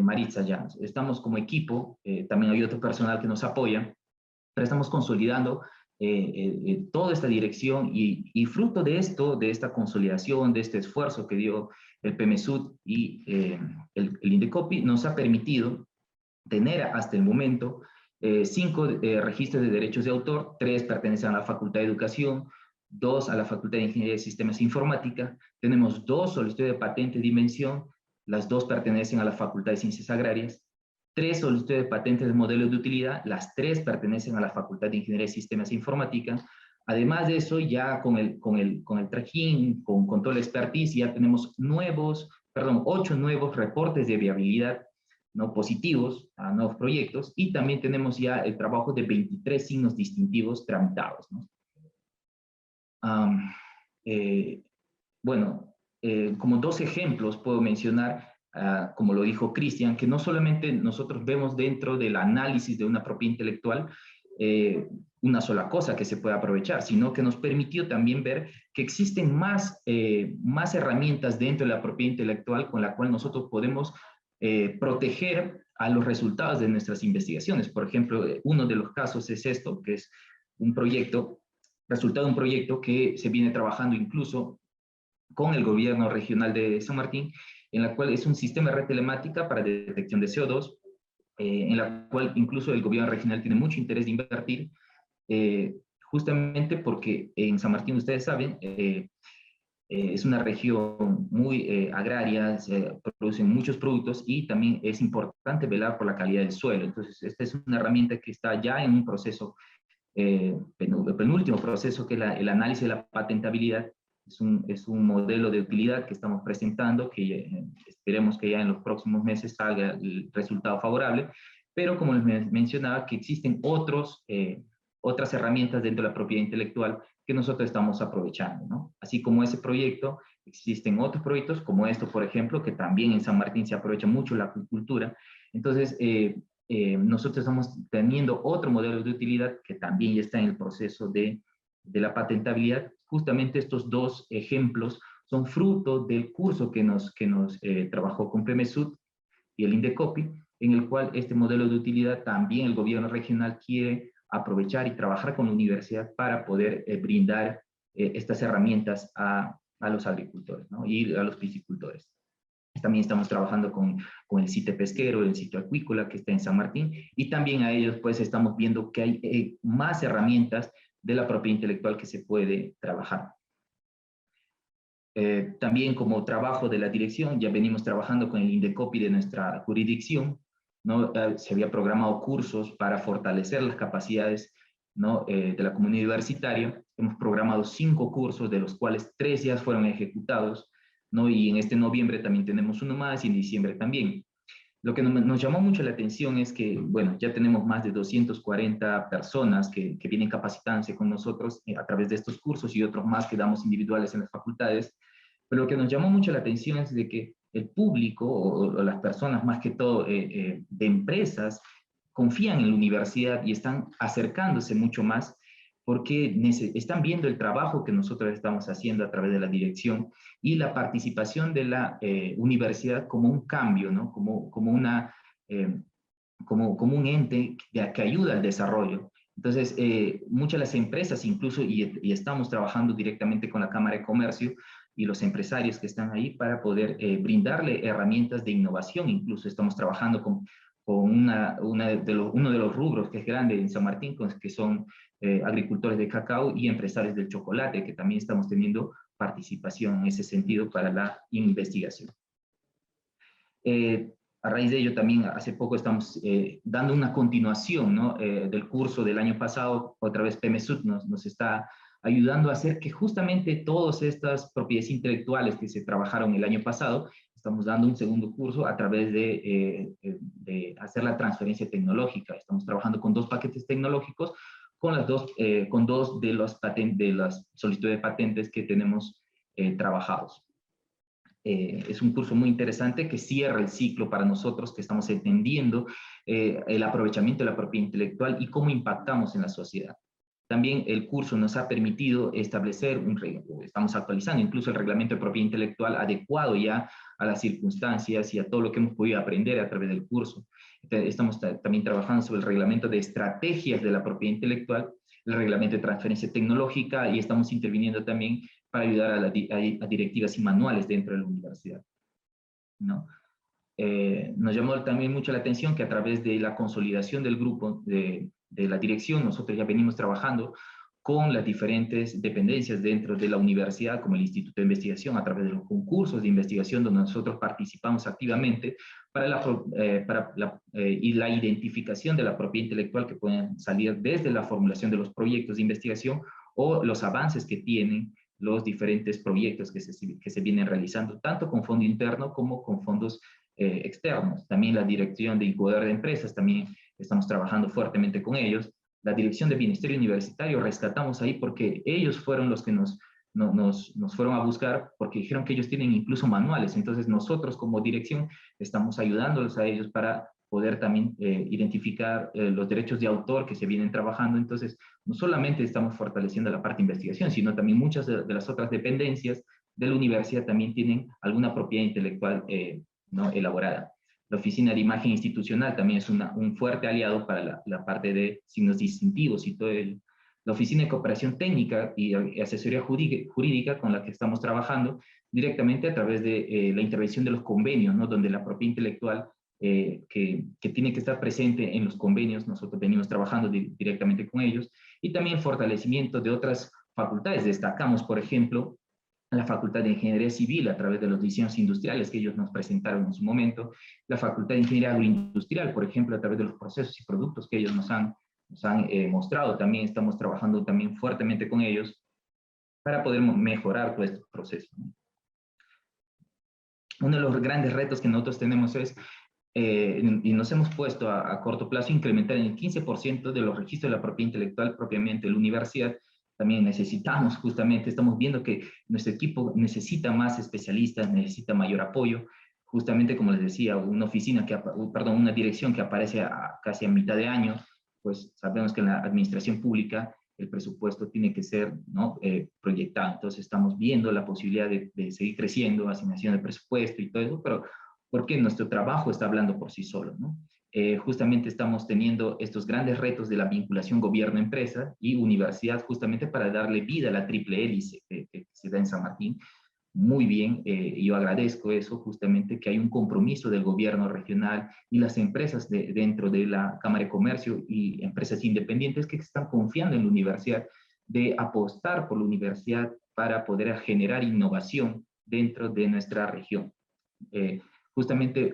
Maritza Llanos. Estamos como equipo, también hay otro personal que nos apoya, pero estamos consolidando toda esta dirección, y fruto de esto, de esta consolidación, de este esfuerzo que dio el PMSUD y el Indecopi, nos ha permitido tener hasta el momento 5 registros de derechos de autor, 3 pertenecen a la Facultad de Educación, 2 a la Facultad de Ingeniería de Sistemas e Informática, tenemos 2 solicitudes de patente de invención, las 2 pertenecen a la Facultad de Ciencias Agrarias, 3 solicitudes de patentes de modelos de utilidad, las 3 pertenecen a la Facultad de Ingeniería de Sistemas e Informática. Además de eso, ya con el trajín, con toda la expertise, ya tenemos 8 nuevos reportes de viabilidad, ¿no? Positivos a nuevos proyectos, y también tenemos ya el trabajo de 23 signos distintivos tramitados, ¿no? Bueno, como 2 ejemplos puedo mencionar, como lo dijo Cristian, que no solamente nosotros vemos dentro del análisis de una propiedad intelectual una sola cosa que se puede aprovechar, sino que nos permitió también ver que existen más herramientas dentro de la propiedad intelectual con la cual nosotros podemos proteger a los resultados de nuestras investigaciones. Por ejemplo, uno de los casos es esto, que es un proyecto, resultado de un proyecto que se viene trabajando incluso con el gobierno regional de San Martín, en la cual es un sistema de red telemática para detección de CO2, en la cual incluso el gobierno regional tiene mucho interés de invertir, justamente porque en San Martín, ustedes saben, Es una región muy agraria, se producen muchos productos y también es importante velar por la calidad del suelo. Entonces, esta es una herramienta que está ya en un proceso, el penúltimo proceso, que es el análisis de la patentabilidad. Es un modelo de utilidad que estamos presentando, que esperemos que ya en los próximos meses salga el resultado favorable, pero como les mencionaba, que existen otras herramientas dentro de la propiedad intelectual que nosotros estamos aprovechando, ¿no? Así como ese proyecto, existen otros proyectos como esto, por ejemplo, que también en San Martín se aprovecha mucho la acuicultura. Entonces, nosotros estamos teniendo otro modelo de utilidad que también ya está en el proceso de la patentabilidad. Justamente estos dos ejemplos son fruto del curso que nos trabajó con PEMESUD y el INDECOPI, en el cual este modelo de utilidad también el gobierno regional quiere aprovechar y trabajar con la universidad para poder brindar estas herramientas a los agricultores, ¿no? Y a los piscicultores. También estamos trabajando con el sitio pesquero, el sitio acuícola que está en San Martín, y también a ellos pues estamos viendo que hay más herramientas de la propiedad intelectual que se puede trabajar. También como trabajo de la dirección, ya venimos trabajando con el INDECOPI de nuestra jurisdicción, ¿no? Se había programado cursos para fortalecer las capacidades, ¿no? De la comunidad universitaria. Hemos programado 5 cursos, de los cuales 3 ya fueron ejecutados, ¿no? Y en este noviembre también tenemos uno más y en diciembre también. Lo que nos llamó mucho la atención es que, bueno, ya tenemos más de 240 personas que vienen capacitándose con nosotros a través de estos cursos y otros más que damos individuales en las facultades. Pero lo que nos llamó mucho la atención es de que el público o las personas más que todo de empresas confían en la universidad y están acercándose mucho más porque están viendo el trabajo que nosotros estamos haciendo a través de la dirección y la participación de la universidad como un cambio, ¿no? Como un ente que ayuda al desarrollo. Entonces, muchas de las empresas incluso, y estamos trabajando directamente con la Cámara de Comercio y los empresarios que están ahí para poder brindarle herramientas de innovación. Incluso estamos trabajando con uno de los rubros que es grande en San Martín, que son agricultores de cacao y empresarios del chocolate, que también estamos teniendo participación en ese sentido para la investigación. A raíz de ello también hace poco estamos dando una continuación, ¿no? Del curso del año pasado. Otra vez PEMESUD nos está ayudando a hacer que justamente todas estas propiedades intelectuales que se trabajaron el año pasado, estamos dando un segundo curso a través de hacer la transferencia tecnológica. Estamos trabajando con 2 paquetes tecnológicos, con dos de las solicitudes de patentes que tenemos trabajados. Es un curso muy interesante que cierra el ciclo para nosotros que estamos entendiendo el aprovechamiento de la propiedad intelectual y cómo impactamos en la sociedad. También el curso nos ha permitido establecer, estamos actualizando incluso el reglamento de propiedad intelectual adecuado ya a las circunstancias y a todo lo que hemos podido aprender a través del curso. Estamos también trabajando sobre el reglamento de estrategias de la propiedad intelectual, el reglamento de transferencia tecnológica y estamos interviniendo también para ayudar a directivas y manuales dentro de la universidad, ¿no? Nos llamó también mucho la atención que a través de la consolidación del grupo de la dirección, nosotros ya venimos trabajando con las diferentes dependencias dentro de la universidad, como el Instituto de Investigación, a través de los concursos de investigación donde nosotros participamos activamente y la identificación de la propiedad intelectual que pueden salir desde la formulación de los proyectos de investigación o los avances que tienen los diferentes proyectos que se vienen realizando, tanto con fondo interno como con fondos externos. También la dirección de incubadora de empresas, también estamos trabajando fuertemente con ellos. La dirección de bienestar universitario rescatamos ahí porque ellos fueron los que nos fueron a buscar porque dijeron que ellos tienen incluso manuales. Entonces nosotros como dirección estamos ayudándolos a ellos para poder también identificar los derechos de autor que se vienen trabajando. Entonces, no solamente estamos fortaleciendo la parte de investigación, sino también muchas de las otras dependencias de la universidad también tienen alguna propiedad intelectual ¿no? elaborada. La Oficina de Imagen Institucional también es un fuerte aliado para la parte de signos distintivos y todo la Oficina de Cooperación Técnica y Asesoría Jurídica con la que estamos trabajando directamente a través de la intervención de los convenios, ¿no? Donde la propiedad intelectual que tiene que estar presente en los convenios, nosotros venimos trabajando directamente con ellos, y también el fortalecimiento de otras facultades. Destacamos, por ejemplo, la Facultad de Ingeniería Civil a través de los diseños industriales que ellos nos presentaron en su momento, la Facultad de Ingeniería Agroindustrial, por ejemplo, a través de los procesos y productos que ellos nos han mostrado. También estamos trabajando también fuertemente con ellos para poder mejorar todo este proceso, ¿no? Uno de los grandes retos que nosotros tenemos es, y nos hemos puesto a corto plazo, incrementar en el 15% de los registros de la propiedad intelectual propiamente de la universidad. También necesitamos, justamente, estamos viendo que nuestro equipo necesita más especialistas, necesita mayor apoyo. Justamente, como les decía, una dirección que aparece casi a mitad de año, pues sabemos que en la administración pública el presupuesto tiene que ser, ¿no?, proyectado. Entonces estamos viendo la posibilidad de seguir creciendo, asignación de presupuesto y todo eso, pero porque nuestro trabajo está hablando por sí solo, ¿no? Justamente estamos teniendo estos grandes retos de la vinculación gobierno-empresa y universidad, justamente para darle vida a la triple hélice que se da en San Martín. Muy bien, yo agradezco eso, justamente que hay un compromiso del gobierno regional y las empresas dentro de la Cámara de Comercio y empresas independientes que están confiando en la universidad, de apostar por la universidad para poder generar innovación dentro de nuestra región. Justamente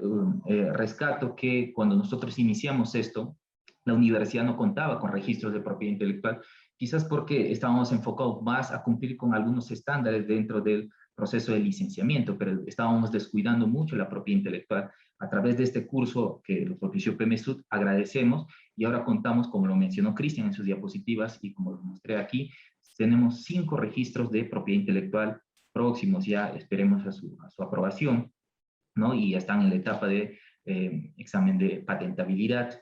rescato que cuando nosotros iniciamos esto, la universidad no contaba con registros de propiedad intelectual, quizás porque estábamos enfocados más a cumplir con algunos estándares dentro del proceso de licenciamiento, pero estábamos descuidando mucho la propiedad intelectual. A través de este curso que lo propició PMSUT, agradecemos, y ahora contamos, como lo mencionó Cristian en sus diapositivas y como lo mostré aquí, tenemos 5 registros de propiedad intelectual próximos ya, esperemos a su aprobación, ¿no? Y ya están en la etapa de examen de patentabilidad,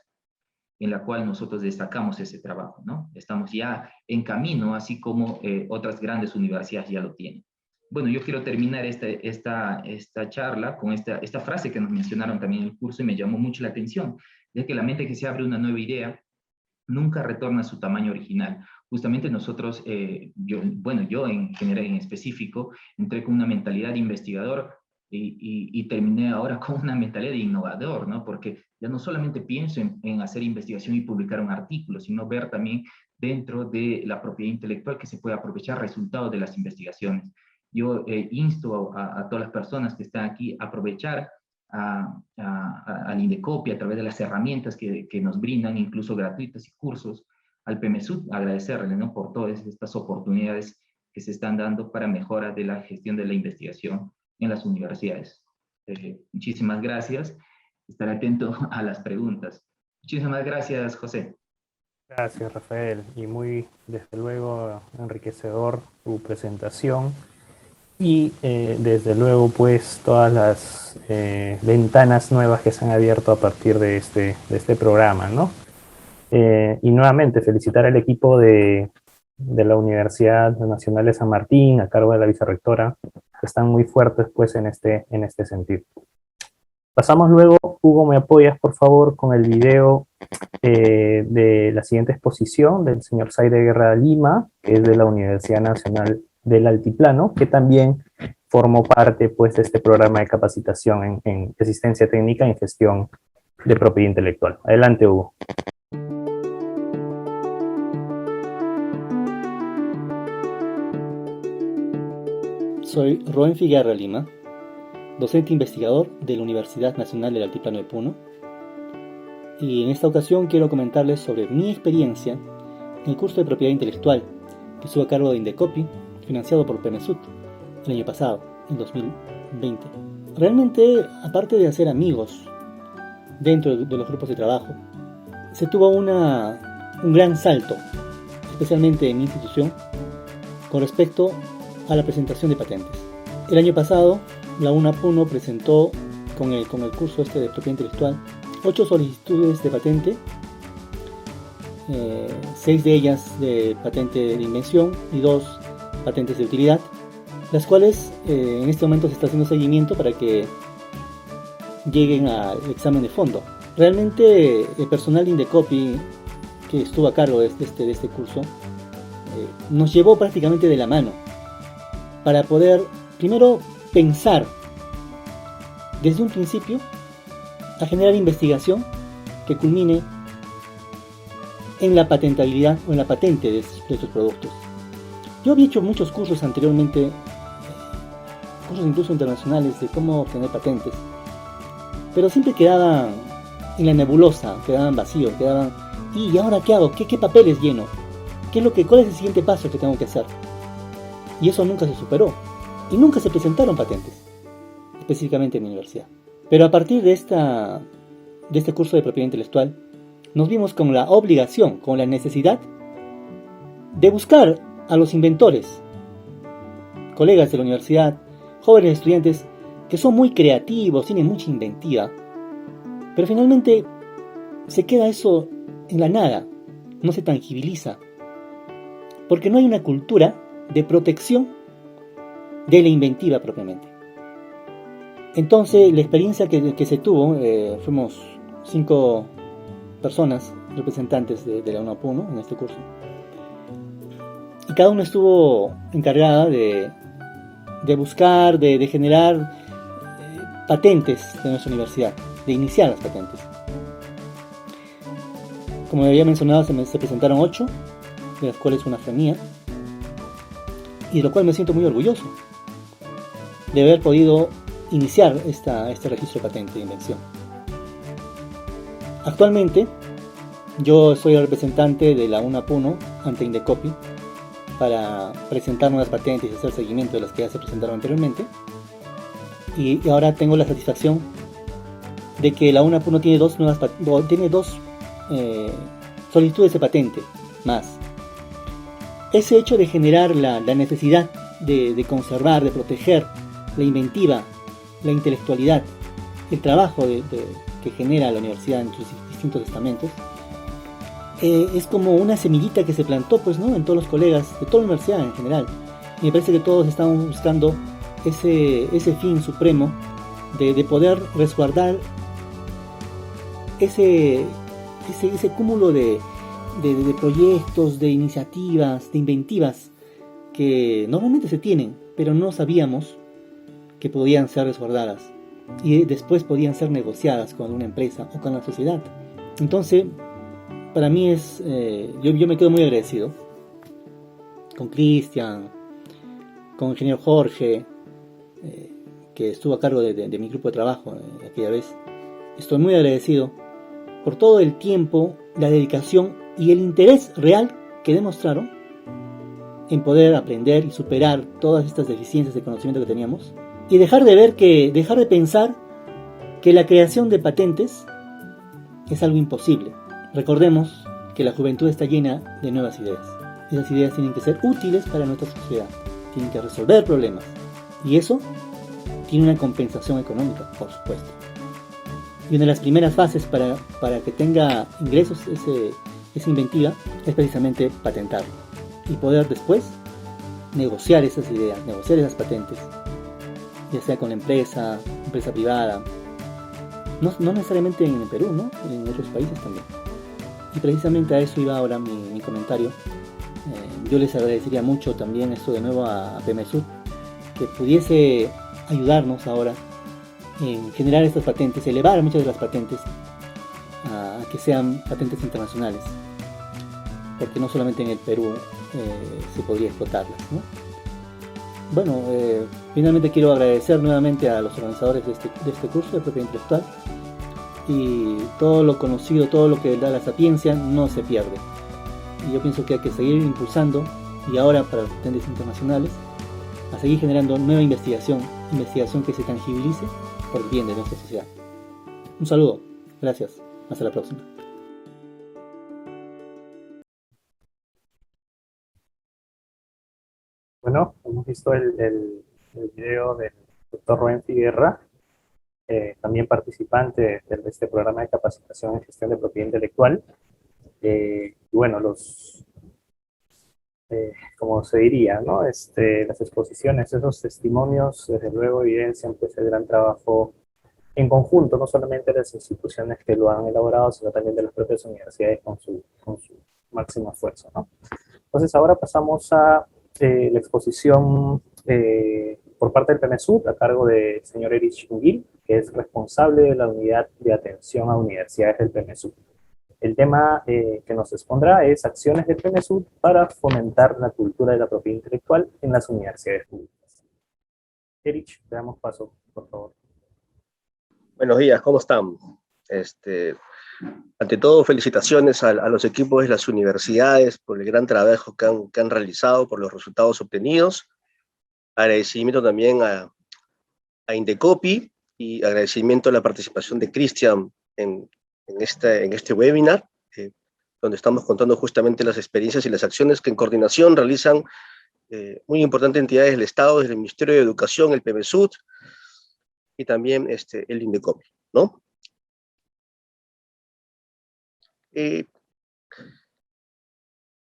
en la cual nosotros destacamos ese trabajo, ¿no? Estamos ya en camino, así como otras grandes universidades ya lo tienen. Bueno, yo quiero terminar esta charla con esta frase que nos mencionaron también en el curso y me llamó mucho la atención, ya que la mente que se abre una nueva idea nunca retorna a su tamaño original. Justamente nosotros, yo en general, en específico, entré con una mentalidad de investigador y terminé ahora con una mentalidad de innovador, ¿no? Porque ya no solamente pienso en hacer investigación y publicar un artículo, sino ver también dentro de la propiedad intelectual que se puede aprovechar resultados de las investigaciones. Yo insto a todas las personas que están aquí a aprovechar al INDECOPI a través de las herramientas que nos brindan, incluso gratuitas y cursos, al PMSUT, agradecerle, ¿no?, por todas estas oportunidades que se están dando para mejora de la gestión de la investigación en las universidades. Muchísimas gracias. Estaré atento a las preguntas. Muchísimas gracias, José. Gracias, Rafael. Y muy, desde luego, enriquecedor tu presentación. Y desde luego, pues, todas las ventanas nuevas que se han abierto a partir de este programa, ¿no? Y nuevamente, felicitar al equipo de la Universidad Nacional de San Martín, a cargo de la vicerrectora, que están muy fuertes, pues, en este sentido. Pasamos luego, Hugo, ¿me apoyas, por favor, con el video de la siguiente exposición del señor Zaire Guerra Lima, que es de la Universidad Nacional del Altiplano, que también formó parte, pues, de este programa de capacitación en asistencia técnica y gestión de propiedad intelectual? Adelante, Hugo. Soy Roen Figueroa Lima, docente investigador de la Universidad Nacional del Altiplano de Puno, y en esta ocasión quiero comentarles sobre mi experiencia en el curso de propiedad intelectual que estuvo a cargo de INDECOPI, financiado por PMSUT el año pasado, en 2020. Realmente, aparte de hacer amigos dentro de los grupos de trabajo, se tuvo un gran salto, especialmente en mi institución, con respecto a la presentación de patentes. El año pasado, la UNAPUNO presentó con el curso de propiedad intelectual 8 solicitudes de patente, 6 de ellas de patente de invención y 2 patentes de utilidad, las cuales en este momento se está haciendo seguimiento para que lleguen al examen de fondo. Realmente el personal de INDECOPI que estuvo a cargo de este curso nos llevó prácticamente de la mano para poder primero pensar desde un principio a generar investigación que culmine en la patentabilidad o en la patente de estos productos. Yo había hecho muchos cursos anteriormente cursos incluso internacionales de cómo obtener patentes, pero siempre quedaban en la nebulosa, quedaban vacíos, ¿y ahora qué hago? ¿Qué papeles lleno? ¿Cuál es el siguiente paso que tengo que hacer? Y eso nunca se superó, y nunca se presentaron patentes, específicamente en mi universidad. Pero a partir de este curso de propiedad intelectual, nos vimos con la obligación, con la necesidad de buscar a los inventores, colegas de la universidad, jóvenes estudiantes que son muy creativos, tienen mucha inventiva, pero finalmente se queda eso en la nada, no se tangibiliza, porque no hay una cultura de protección de la inventiva propiamente. Entonces, la experiencia que se tuvo, fuimos 5 personas, representantes de la UNAPU, en este curso, y cada uno estuvo encargada de buscar, de generar patentes de nuestra universidad, de iniciar las patentes. Como había mencionado, se presentaron 8, de las cuales una fue mía, y de lo cual me siento muy orgulloso de haber podido iniciar este registro de patente de invención. Actualmente, yo soy el representante de la UNAPU ante Indecopi para presentar nuevas patentes y hacer seguimiento de las que ya se presentaron anteriormente. Y ahora tengo la satisfacción de que la UNAPU tiene dos solicitudes de patente más. Ese hecho de generar la necesidad de conservar, de proteger la inventiva, la intelectualidad, el trabajo que genera la universidad en sus distintos estamentos, es como una semillita que se plantó, pues, ¿no?, en todos los colegas de toda la universidad en general. Y me parece que todos estamos buscando ese fin supremo de poder resguardar ese cúmulo de proyectos, de iniciativas, de inventivas que normalmente se tienen, pero no sabíamos que podían ser resguardadas y después podían ser negociadas con una empresa o con la sociedad. Entonces, para mí yo me quedo muy agradecido con Cristian, con el ingeniero Jorge, que estuvo a cargo de mi grupo de trabajo aquella vez. Estoy muy agradecido por todo el tiempo, la dedicación y el interés real que demostraron en poder aprender y superar todas estas deficiencias de conocimiento que teníamos, y dejar de pensar que la creación de patentes es algo imposible. Recordemos que la juventud está llena de nuevas ideas. Esas ideas tienen que ser útiles para nuestra sociedad, tienen que resolver problemas, y eso tiene una compensación económica, por supuesto. Y una de las primeras fases para que tenga ingresos esa inventiva es precisamente patentarlo y poder después negociar esas ideas, negociar esas patentes, ya sea con la empresa privada, no necesariamente en el Perú, ¿no?, en otros países también. Y precisamente a eso iba ahora mi comentario. Yo les agradecería mucho también esto de nuevo a PMSUD, que pudiese ayudarnos ahora en generar estas patentes, elevar muchas de las patentes a que sean patentes internacionales, porque no solamente en el Perú se podría explotarlas, ¿no? Bueno, finalmente quiero agradecer nuevamente a los organizadores de este curso de propiedad intelectual, y todo lo conocido, todo lo que da la sapiencia no se pierde, y yo pienso que hay que seguir impulsando, y ahora para las patentes internacionales, a seguir generando nueva investigación que se tangibilice por el bien de nuestra sociedad. Un saludo, gracias, hasta la próxima. Bueno, hemos visto el video del doctor Rubén Figuerra, también participante de este programa de capacitación en gestión de propiedad intelectual. Y bueno, como se diría, ¿no? Las exposiciones, esos testimonios, desde luego evidencian pues el gran trabajo en conjunto, no solamente de las instituciones que lo han elaborado, sino también de las propias universidades con su máximo esfuerzo, ¿no? Entonces ahora pasamos a la exposición por parte del PMSUD a cargo del señor Erich Schingil, que es responsable de la unidad de atención a universidades del PMSUD. El tema que nos expondrá es acciones del PMSUD para fomentar la cultura de la propiedad intelectual en las universidades públicas. Erich, te damos paso, por favor. Buenos días, ¿cómo están? Ante todo, felicitaciones a los equipos de las universidades por el gran trabajo que han realizado, por los resultados obtenidos. Agradecimiento también a Indecopi y agradecimiento a la participación de Cristian en este webinar, donde estamos contando justamente las experiencias y las acciones que en coordinación realizan muy importantes entidades del Estado, desde el Ministerio de Educación, el PMSUD y también el Indecopi, ¿no?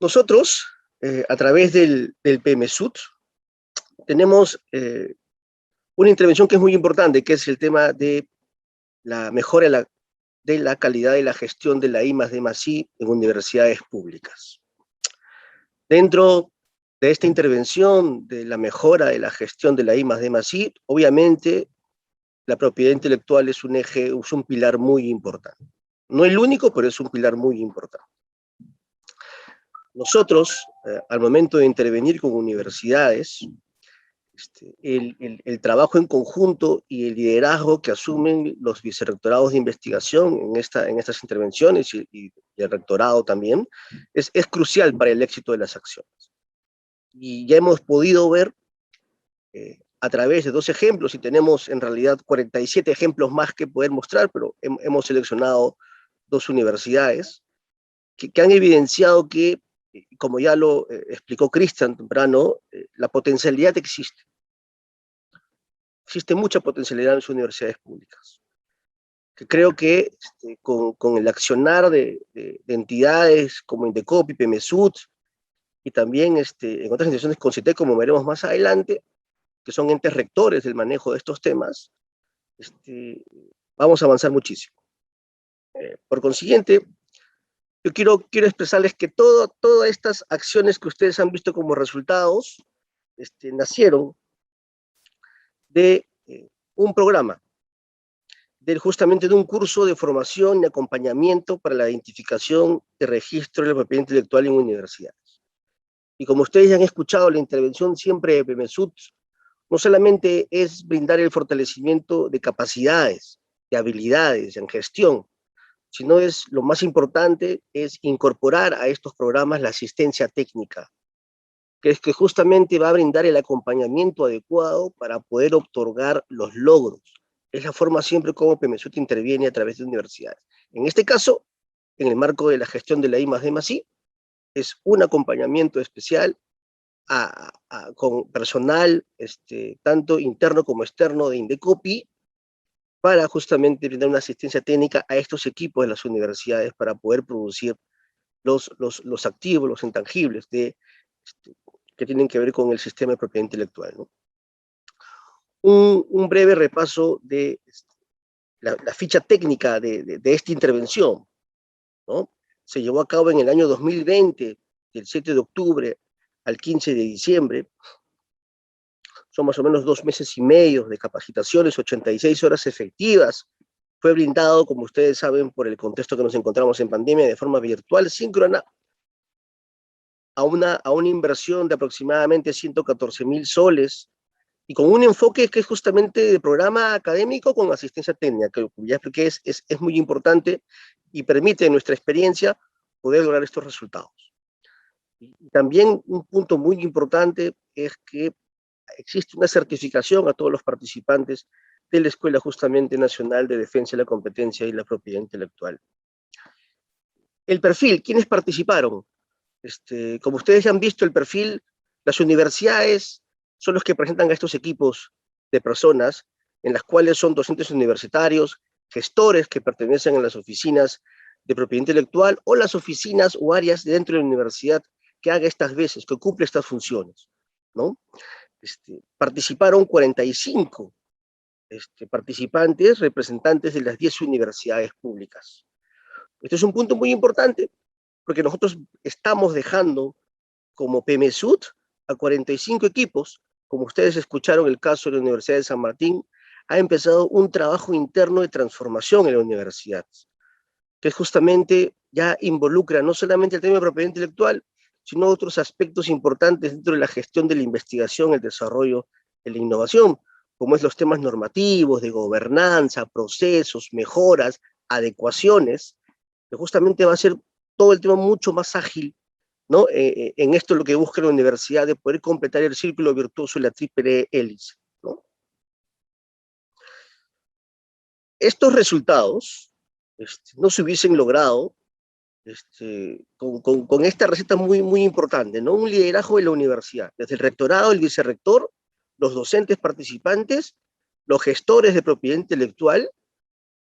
Nosotros, a través del PMSUD, tenemos una intervención que es muy importante, que es el tema de la mejora de la calidad de la gestión de la I+D+I en universidades públicas. Dentro de esta intervención de la mejora de la gestión de la I+D+I, obviamente la propiedad intelectual es un eje, es un pilar muy importante. No el único, pero es un pilar muy importante. Nosotros, al momento de intervenir con universidades, el trabajo en conjunto y el liderazgo que asumen los vicerrectorados de investigación en estas intervenciones y el rectorado también, es crucial para el éxito de las acciones. Y ya hemos podido ver a través de 2 ejemplos, y tenemos en realidad 47 ejemplos más que poder mostrar, pero hemos seleccionado 2 universidades que han evidenciado que, como ya lo explicó Cristian temprano, la potencialidad existe. Existe mucha potencialidad en las universidades públicas. Que creo que con el accionar de entidades como Indecopi, PMSUD, y también en otras instituciones con CITEC, como veremos más adelante, que son entes rectores del manejo de estos temas, vamos a avanzar muchísimo. Por consiguiente, yo quiero expresarles que todas estas acciones que ustedes han visto como resultados nacieron de un programa, justamente de un curso de formación y acompañamiento para la identificación y registro de la propiedad intelectual en universidades. Y como ustedes ya han escuchado, la intervención siempre de PMSUD no solamente es brindar el fortalecimiento de capacidades, de habilidades en gestión, sino lo más importante es incorporar a estos programas la asistencia técnica, que es que justamente va a brindar el acompañamiento adecuado para poder otorgar los logros. Es la forma siempre como PMSUD interviene a través de universidades. En este caso, en el marco de la gestión de la I+D+I, es un acompañamiento especial con personal, tanto interno como externo de Indecopi, para justamente brindar una asistencia técnica a estos equipos de las universidades para poder producir los activos, los intangibles que tienen que ver con el sistema de propiedad intelectual, ¿no? Un breve repaso de la ficha técnica de esta intervención, ¿no? Se llevó a cabo en el año 2020, del 7 de octubre al 15 de diciembre. Son más o menos 2 meses y medio de capacitaciones, 86 horas efectivas. Fue brindado, como ustedes saben, por el contexto que nos encontramos en pandemia, de forma virtual, síncrona, a una inversión de aproximadamente 114.000 soles, y con un enfoque que es justamente de programa académico con asistencia técnica, que ya expliqué es muy importante y permite, en nuestra experiencia, poder lograr estos resultados. Y también un punto muy importante es que existe una certificación a todos los participantes de la Escuela justamente Nacional de Defensa de la Competencia y la Propiedad Intelectual. El perfil, ¿quiénes participaron? Como ustedes ya han visto el perfil, las universidades son los que presentan a estos equipos de personas, en las cuales son docentes universitarios, gestores que pertenecen a las oficinas de propiedad intelectual o las oficinas o áreas dentro de la universidad que haga estas veces, que cumple estas funciones, ¿no? Participaron 45 participantes, representantes de las 10 universidades públicas. Este es un punto muy importante, porque nosotros estamos dejando como PMSUD a 45 equipos. Como ustedes escucharon el caso de la Universidad de San Martín, ha empezado un trabajo interno de transformación en la universidad, que justamente ya involucra no solamente el tema de propiedad intelectual, sino otros aspectos importantes dentro de la gestión de la investigación, el desarrollo y la innovación, como es los temas normativos, de gobernanza, procesos, mejoras, adecuaciones, que justamente va a ser todo el tema mucho más ágil, ¿no? En esto lo que busca la universidad, de poder completar el círculo virtuoso y la triple hélice, ¿no? Estos resultados no se hubiesen logrado con esta receta muy importante, ¿no? Un liderazgo de la universidad, desde el rectorado, el vicerrector, los docentes participantes, los gestores de propiedad intelectual,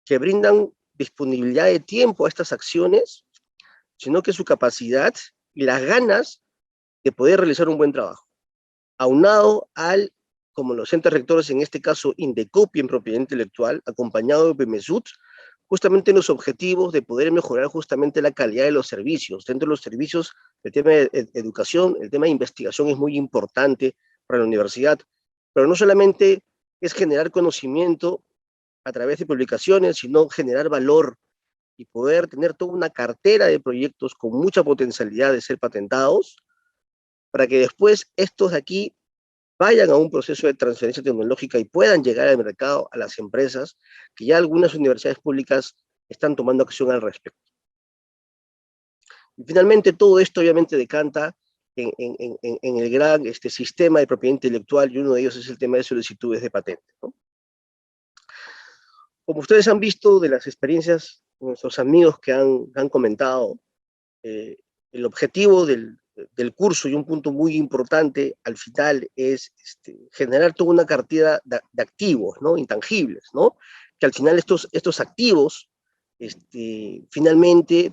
que brindan disponibilidad de tiempo a estas acciones, sino que su capacidad y las ganas de poder realizar un buen trabajo, aunado al, como los entes rectores, en este caso Indecopi en propiedad intelectual, acompañado de PMSUT, justamente los objetivos de poder mejorar justamente la calidad de los servicios. Dentro de los servicios, el tema de educación, el tema de investigación es muy importante para la universidad, pero no solamente es generar conocimiento a través de publicaciones, sino generar valor y poder tener toda una cartera de proyectos con mucha potencialidad de ser patentados, para que después estos de aquí vayan a un proceso de transferencia tecnológica y puedan llegar al mercado, a las empresas, que ya algunas universidades públicas están tomando acción al respecto. Y finalmente, todo esto obviamente decanta en el gran sistema de propiedad intelectual, y uno de ellos es el tema de solicitudes de patente, ¿no? Como ustedes han visto de las experiencias de nuestros amigos que han comentado, el objetivo del curso, y un punto muy importante al final, es generar toda una cartera de activos, ¿no? Intangibles, ¿no? Que al final estos activos, finalmente,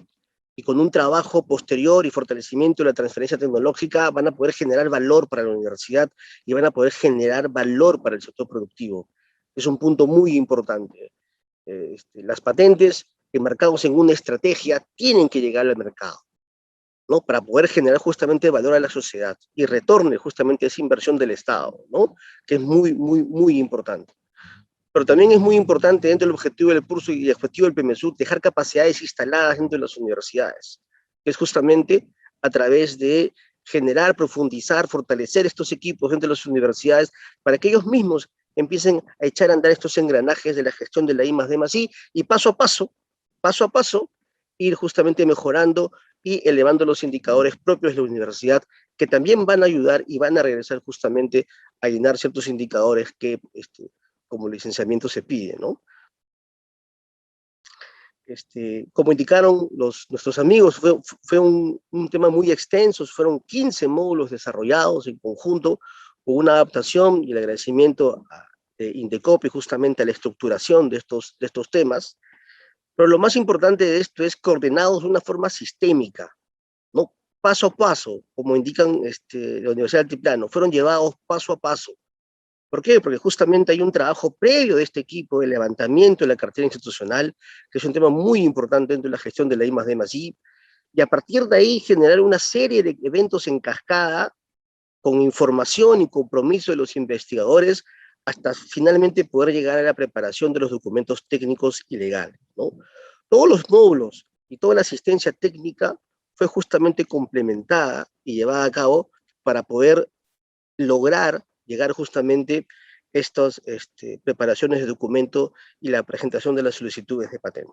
y con un trabajo posterior y fortalecimiento de la transferencia tecnológica, van a poder generar valor para la universidad y van a poder generar valor para el sector productivo. Es un punto muy importante. Las patentes enmarcados en una estrategia tienen que llegar al mercado, ¿no? Para poder generar justamente valor a la sociedad y retorne justamente esa inversión del Estado, ¿no? Que es muy importante. Pero también es muy importante dentro del objetivo del curso y el objetivo del PMSUT dejar capacidades instaladas dentro de las universidades, que es justamente a través de generar, profundizar, fortalecer estos equipos dentro de las universidades para que ellos mismos empiecen a echar a andar estos engranajes de la gestión de la I+D+I y paso a paso, ir justamente mejorando y elevando los indicadores propios de la universidad, que también van a ayudar y van a regresar justamente a llenar ciertos indicadores que como licenciamiento se pide, ¿no? Como indicaron nuestros amigos, fue un tema muy extenso, fueron 15 módulos desarrollados en conjunto, con una adaptación y el agradecimiento a Indecopi justamente a la estructuración de estos temas, pero lo más importante de esto es coordinados de una forma sistémica, ¿no? Paso a paso, como indican la Universidad del Altiplano, fueron llevados paso a paso. ¿Por qué? Porque justamente hay un trabajo previo de este equipo de levantamiento de la cartera institucional, que es un tema muy importante dentro de la gestión de la I+D+I, y a partir de ahí generar una serie de eventos en cascada con información y compromiso de los investigadores hasta finalmente poder llegar a la preparación de los documentos técnicos y legales, ¿no? Todos los módulos y toda la asistencia técnica fue justamente complementada y llevada a cabo para poder lograr llegar justamente estas preparaciones de documento y la presentación de las solicitudes de patente.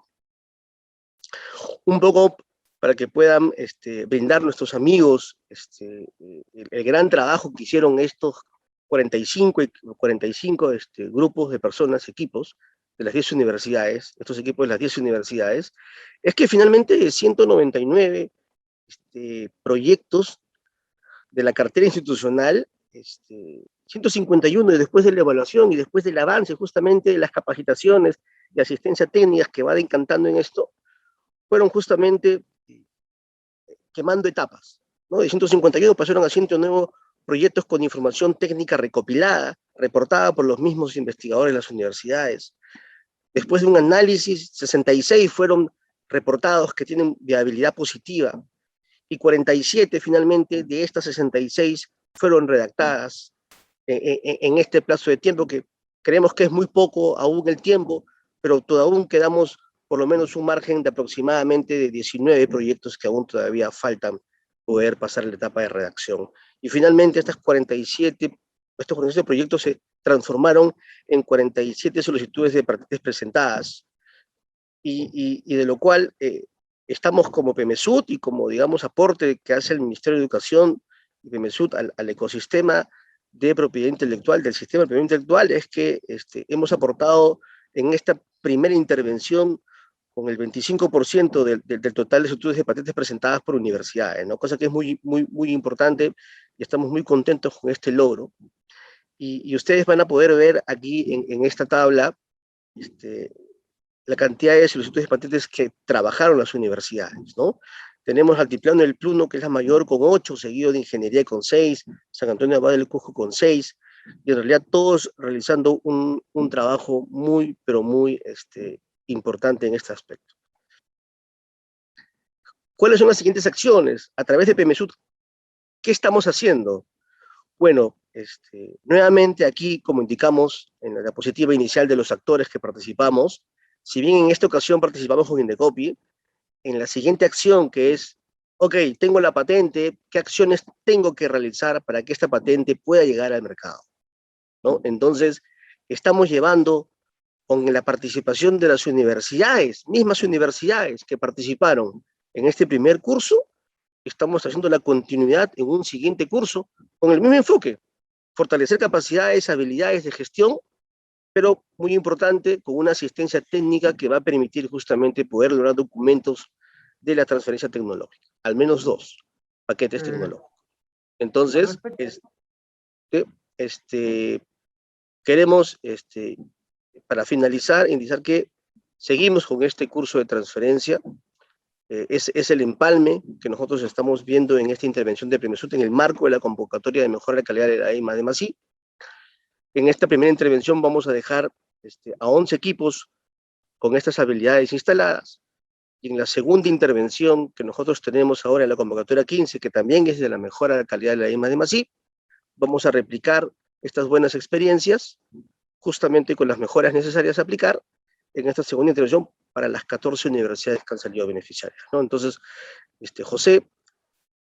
Un poco para que puedan brindar nuestros amigos el gran trabajo que hicieron estos 45 grupos de personas, equipos, de las 10 universidades, estos equipos de las 10 universidades, es que finalmente 199 proyectos de la cartera institucional, 151, y después de la evaluación y después del avance justamente de las capacitaciones y asistencia técnicas que va decantando en esto, fueron justamente quemando etapas, ¿no? De 151 pasaron a 109 proyectos con información técnica recopilada, reportada por los mismos investigadores de las universidades. Después de un análisis, 66 fueron reportados que tienen viabilidad positiva, y 47 finalmente de estas 66 fueron redactadas en este plazo de tiempo, que creemos que es muy poco aún el tiempo, pero todavía quedamos por lo menos un margen de aproximadamente de 19 proyectos que aún todavía faltan poder pasar la etapa de redacción. Y finalmente estas 47 estos 47 proyectos se transformaron en 47 solicitudes de patentes presentadas, y de lo cual estamos como PEMESUT y como, digamos, aporte que hace el Ministerio de Educación y PEMESUT al ecosistema de propiedad intelectual, del sistema de propiedad intelectual, es que hemos aportado en esta primera intervención con el 25% del total de solicitudes de patentes presentadas por universidades, ¿no? Cosa que es muy importante, y estamos muy contentos con este logro. Y ustedes van a poder ver aquí en esta tabla la cantidad de solicitudes de patentes que trabajaron las universidades, ¿no? Tenemos Altiplano del Puno, que es la mayor, con 8, seguido de Ingeniería con 6, San Antonio Abad del Cusco con 6, y en realidad todos realizando un trabajo muy, pero muy importante en este aspecto. ¿Cuáles son las siguientes acciones? A través de PEMESUT, ¿qué estamos haciendo? Bueno, nuevamente aquí, como indicamos en la diapositiva inicial de los actores que participamos, si bien en esta ocasión participamos con Indecopy, en la siguiente acción, que es, ok, tengo la patente, ¿qué acciones tengo que realizar para que esta patente pueda llegar al mercado? ¿No? Entonces, estamos llevando con la participación de las universidades, mismas universidades que participaron en este primer curso, estamos haciendo la continuidad en un siguiente curso con el mismo enfoque, fortalecer capacidades, habilidades de gestión, pero muy importante, con una asistencia técnica que va a permitir justamente poder lograr documentos de la transferencia tecnológica, al menos 2 paquetes tecnológicos. Entonces, queremos, para finalizar, indicar que seguimos con este curso de transferencia. Es el empalme que nosotros estamos viendo en esta intervención de PEMESUT en el marco de la convocatoria de mejora de calidad de la I+D+I. En esta primera intervención vamos a dejar a 11 equipos con estas habilidades instaladas, y en la segunda intervención que nosotros tenemos ahora en la convocatoria 15, que también es de la mejora de la calidad de la I+D+I, vamos a replicar estas buenas experiencias justamente con las mejoras necesarias a aplicar en esta segunda intervención para las 14 universidades que han salido beneficiarias, ¿no? Entonces, José,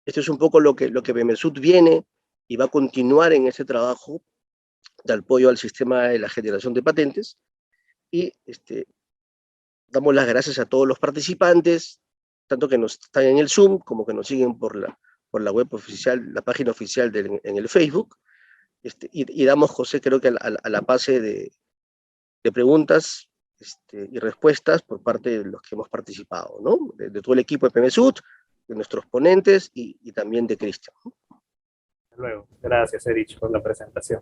esto es un poco lo que PEMESUT viene y va a continuar en este trabajo de apoyo al sistema de la generación de patentes, y damos las gracias a todos los participantes, tanto que nos están en el Zoom como que nos siguen por la web oficial, la página oficial en el Facebook, y damos, José, creo que a la fase de preguntas y respuestas por parte de los que hemos participado, ¿no? De todo el equipo de PEMESUT, de nuestros ponentes y también de Cristian. Luego, gracias, Erich, por la presentación.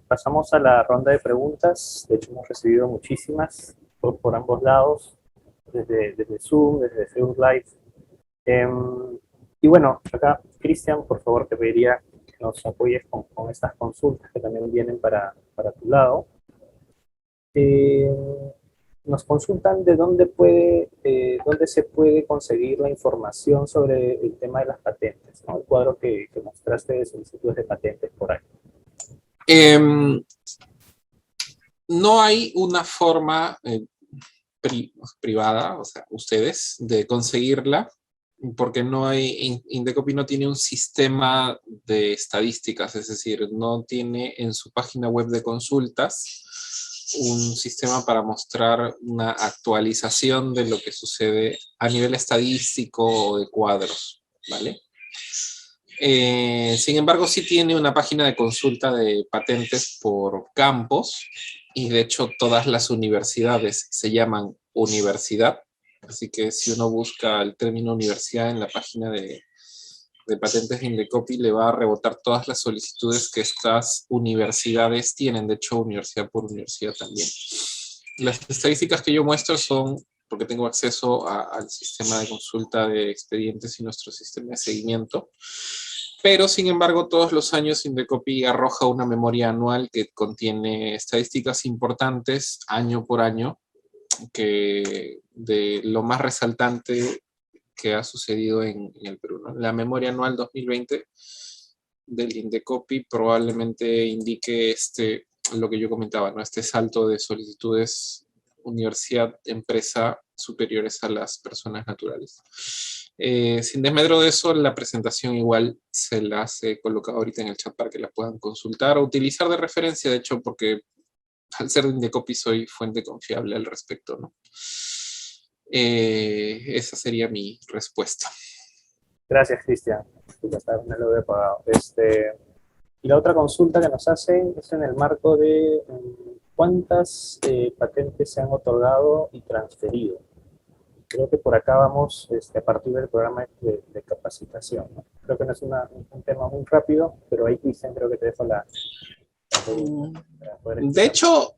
Pasamos a la ronda de preguntas. De hecho, hemos recibido muchísimas por ambos lados, desde Zoom, desde Facebook Live. Y bueno, acá, Cristian, por favor, te pediría que nos apoyes con estas consultas que también vienen para tu lado. Nos consultan de dónde se puede conseguir la información sobre el tema de las patentes, ¿no? El cuadro que mostraste de solicitudes de patentes por ahí. No hay una forma privada, o sea, ustedes, de conseguirla, porque no hay, Indecopy no tiene un sistema de estadísticas, es decir, no tiene en su página web de consultas un sistema para mostrar una actualización de lo que sucede a nivel estadístico o de cuadros, ¿vale? Sin embargo, sí tiene una página de consulta de patentes por campos, y de hecho todas las universidades se llaman universidad, así que si uno busca el término universidad en la página de patentes de Indecopy, le va a rebotar todas las solicitudes que estas universidades tienen, de hecho universidad por universidad también. Las estadísticas que yo muestro son porque tengo acceso al sistema de consulta de expedientes y nuestro sistema de seguimiento. Pero, sin embargo, todos los años Indecopy arroja una memoria anual que contiene estadísticas importantes, año por año, que de lo más resaltante que ha sucedido en el Perú, ¿no? La memoria anual 2020 del Indecopy probablemente indique lo que yo comentaba, ¿no? Este salto de solicitudes universidad, empresa superiores a las personas naturales. Sin desmedro de eso, la presentación igual se las he colocado ahorita en el chat para que la puedan consultar o utilizar de referencia, de hecho, porque al ser de Indecopy soy fuente confiable al respecto, ¿no? Esa sería mi respuesta. Gracias, Cristian. No lo he pagado. Y la otra consulta que nos hacen es en el marco de cuántas patentes se han otorgado y transferido. Creo que por acá vamos a partir del programa de capacitación, ¿no? Creo que no es un tema muy rápido, pero ahí, Cristian, creo que te dejo la de hecho,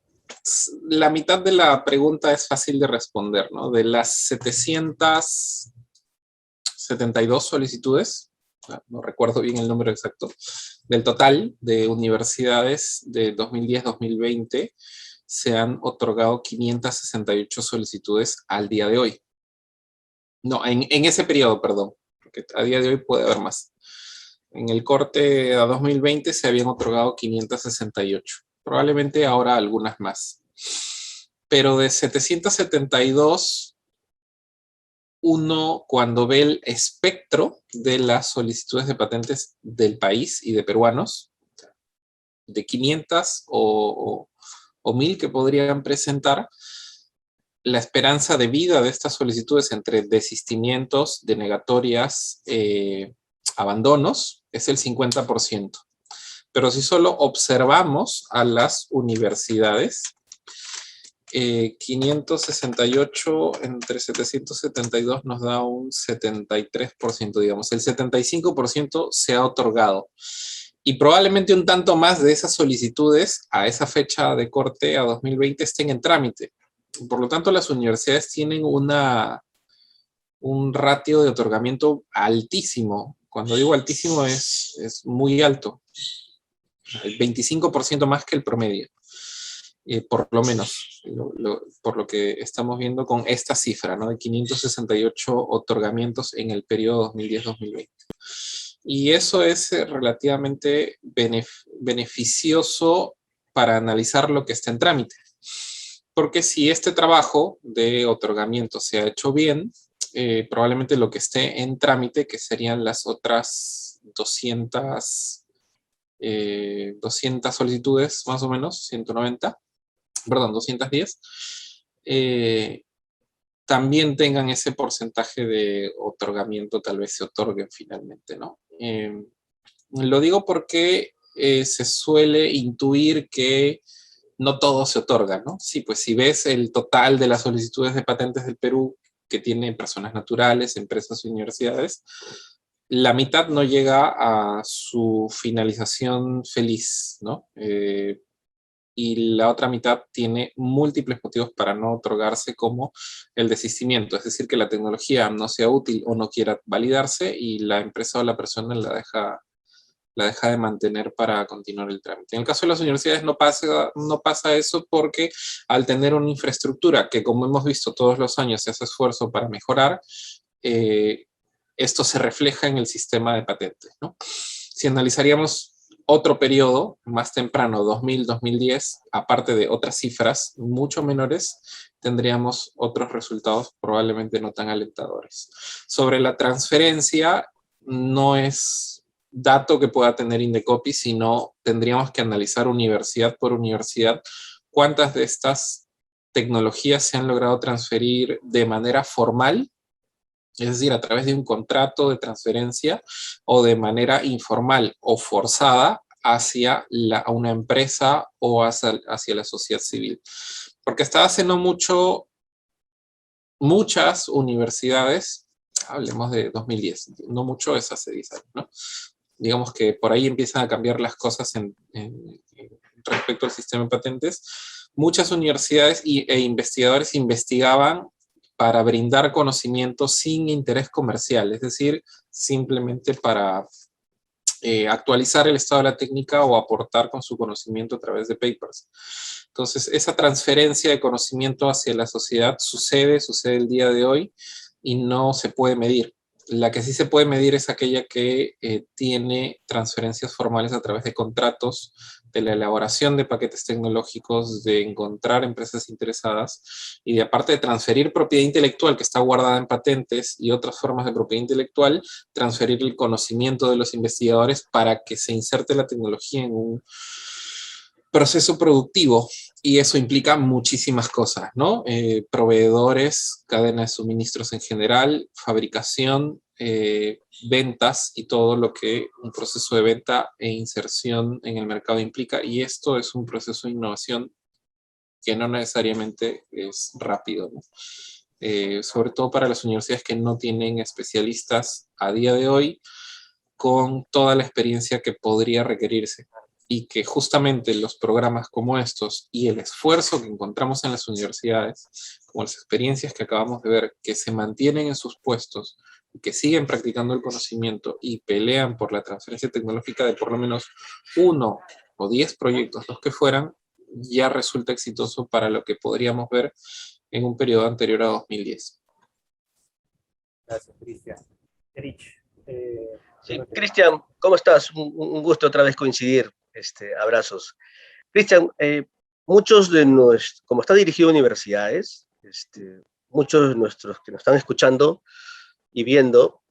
la mitad de la pregunta es fácil de responder, ¿no? De las 772 solicitudes, no recuerdo bien el número exacto, del total de universidades de 2010-2020, se han otorgado 568 solicitudes al día de hoy. No, en ese periodo, perdón, porque a día de hoy puede haber más. En el corte a 2020 se habían otorgado 568. Probablemente ahora algunas más. Pero de 772, uno cuando ve el espectro de las solicitudes de patentes del país y de peruanos, de 500 o 1000 que podrían presentar, la esperanza de vida de estas solicitudes entre desistimientos, denegatorias, abandonos, es el 50%. Pero si solo observamos a las universidades, 568 entre 772 nos da un 73%, digamos. El 75% se ha otorgado. Y probablemente un tanto más de esas solicitudes a esa fecha de corte, a 2020, estén en trámite. Por lo tanto, las universidades tienen un ratio de otorgamiento altísimo. Cuando digo altísimo es muy alto. El 25% más que el promedio. Por lo menos, por lo que estamos viendo con esta cifra, ¿no? De 568 otorgamientos en el periodo 2010-2020. Y eso es relativamente beneficioso para analizar lo que está en trámite. Porque si este trabajo de otorgamiento se ha hecho bien, probablemente lo que esté en trámite, que serían las otras 200 solicitudes, más o menos, 210, también tengan ese porcentaje de otorgamiento, tal vez se otorguen finalmente, ¿no? Lo digo porque se suele intuir que no todo se otorga, ¿no? Sí, pues si ves el total de las solicitudes de patentes del Perú que tienen personas naturales, empresas y universidades, la mitad no llega a su finalización feliz, ¿no? Y la otra mitad tiene múltiples motivos para no otorgarse, como el desistimiento, es decir, que la tecnología no sea útil o no quiera validarse y la empresa o la persona la deja de mantener para continuar el trámite. En el caso de las universidades no pasa eso, porque al tener una infraestructura que, como hemos visto todos los años, se hace esfuerzo para mejorar, esto se refleja en el sistema de patentes, ¿no? Si analizaríamos otro periodo más temprano, 2000-2010, aparte de otras cifras mucho menores, tendríamos otros resultados probablemente no tan alentadores. Sobre la transferencia, no es dato que pueda tener Indecopy, sino tendríamos que analizar universidad por universidad cuántas de estas tecnologías se han logrado transferir de manera formal, es decir, a través de un contrato de transferencia, o de manera informal o forzada hacia una empresa o hacia la sociedad civil. Porque hasta hace no mucho, muchas universidades, hablemos de 2010, no mucho es hace 10 años, ¿no? Digamos que por ahí empiezan a cambiar las cosas respecto al sistema de patentes. Muchas universidades e investigadores investigaban para brindar conocimiento sin interés comercial, es decir, simplemente para actualizar el estado de la técnica o aportar con su conocimiento a través de papers. Entonces, esa transferencia de conocimiento hacia la sociedad sucede el día de hoy y no se puede medir. La que sí se puede medir es aquella que tiene transferencias formales a través de contratos, de la elaboración de paquetes tecnológicos, de encontrar empresas interesadas y de, aparte de transferir propiedad intelectual que está guardada en patentes y otras formas de propiedad intelectual, transferir el conocimiento de los investigadores para que se inserte la tecnología en un proceso productivo. Y eso implica muchísimas cosas, ¿no? Proveedores, cadena de suministros en general, fabricación, ventas y todo lo que un proceso de venta e inserción en el mercado implica. Y esto es un proceso de innovación que no necesariamente es rápido, ¿no? Sobre todo para las universidades que no tienen especialistas a día de hoy con toda la experiencia que podría requerirse. Y que justamente los programas como estos y el esfuerzo que encontramos en las universidades, como las experiencias que acabamos de ver, que se mantienen en sus puestos, que siguen practicando el conocimiento y pelean por la transferencia tecnológica de por lo menos 1 o 10 proyectos, los que fueran, ya resulta exitoso para lo que podríamos ver en un periodo anterior a 2010. Gracias, Cristian. Erich. Sí, Cristian, ¿cómo estás? Un gusto otra vez coincidir. Abrazos. Cristian, muchos de nuestros, como está dirigido a universidades, muchos de nuestros que nos están escuchando y viendo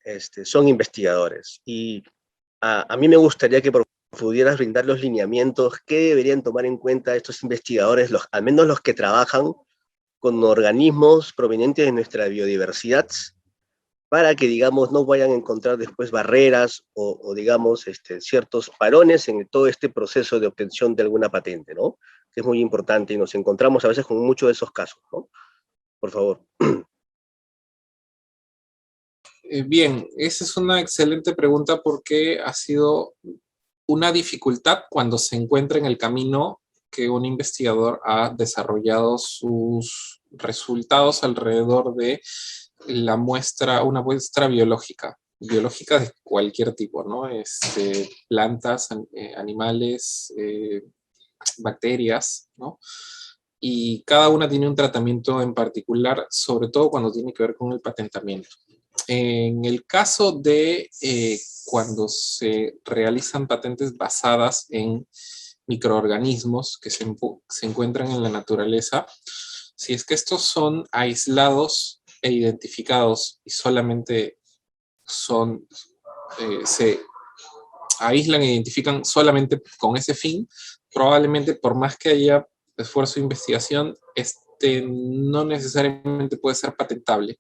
son investigadores. Y a mí me gustaría que pudieras brindar los lineamientos que deberían tomar en cuenta estos investigadores, al menos los que trabajan con organismos provenientes de nuestra biodiversidad, para que, digamos, no vayan a encontrar después barreras o digamos, ciertos parones en todo este proceso de obtención de alguna patente, ¿no? Que es muy importante y nos encontramos a veces con muchos de esos casos, ¿no? Por favor. Bien, esa es una excelente pregunta porque ha sido una dificultad cuando se encuentra en el camino que un investigador ha desarrollado sus resultados alrededor de una muestra biológica de cualquier tipo, ¿no? Plantas, animales, bacterias, ¿no? Y cada una tiene un tratamiento en particular, sobre todo cuando tiene que ver con el patentamiento. En el caso de cuando se realizan patentes basadas en microorganismos que se encuentran en la naturaleza, si es que estos son aislados e identificados y solamente se aíslan e identifican solamente con ese fin, probablemente por más que haya esfuerzo de investigación, no necesariamente puede ser patentable,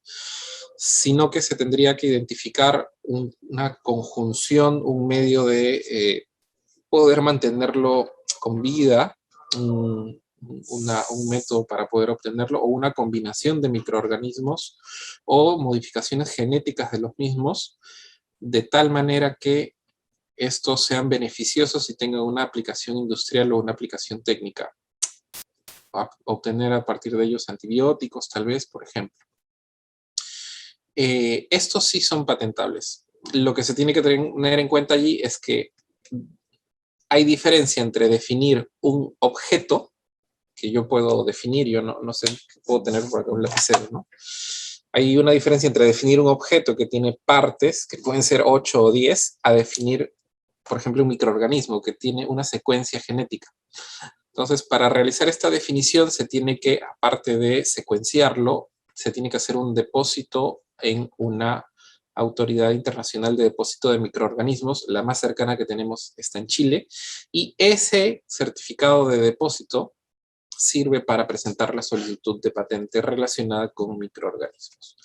sino que se tendría que identificar una conjunción, un medio de poder mantenerlo con vida, un método para poder obtenerlo, o una combinación de microorganismos o modificaciones genéticas de los mismos, de tal manera que estos sean beneficiosos y tengan una aplicación industrial o una aplicación técnica. Obtener a partir de ellos antibióticos, tal vez, por ejemplo. Estos sí son patentables. Lo que se tiene que tener en cuenta allí es que hay diferencia entre definir un objeto, que yo puedo definir, yo no sé, puedo tener por acá un lapicero, ¿no? Hay una diferencia entre definir un objeto que tiene partes, que pueden ser 8 o 10, a definir, por ejemplo, un microorganismo que tiene una secuencia genética. Entonces, para realizar esta definición se tiene que, aparte de secuenciarlo, se tiene que hacer un depósito en una autoridad internacional de depósito de microorganismos. La más cercana que tenemos está en Chile. Y ese certificado de depósito sirve para presentar la solicitud de patente relacionada con microorganismos.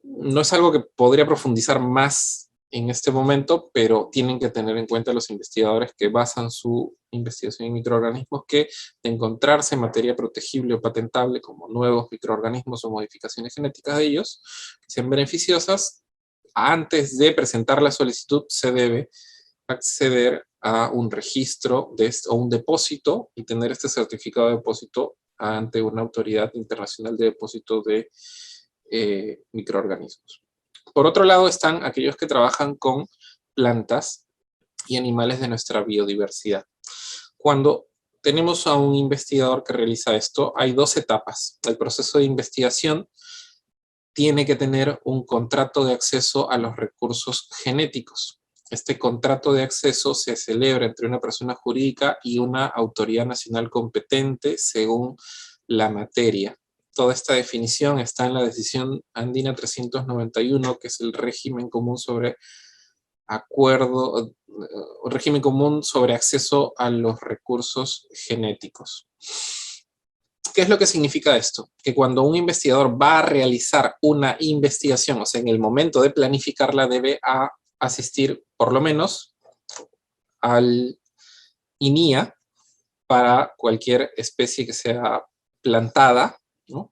No es algo que podría profundizar más en este momento, pero tienen que tener en cuenta los investigadores que basan su investigación en microorganismos que de encontrarse materia protegible o patentable como nuevos microorganismos o modificaciones genéticas de ellos, que sean beneficiosas, antes de presentar la solicitud se debe acceder a un registro o un depósito y tener este certificado de depósito ante una autoridad internacional de depósito de microorganismos. Por otro lado están aquellos que trabajan con plantas y animales de nuestra biodiversidad. Cuando tenemos a un investigador que realiza esto, hay 2 etapas. El proceso de investigación tiene que tener un contrato de acceso a los recursos genéticos. Este contrato de acceso se celebra entre una persona jurídica y una autoridad nacional competente según la materia. Toda esta definición está en la decisión andina 391, que es el régimen común sobre régimen común sobre acceso a los recursos genéticos. ¿Qué es lo que significa esto? Que cuando un investigador va a realizar una investigación, o sea, en el momento de planificarla, debe asistir por lo menos al INIA para cualquier especie que sea plantada, ¿no?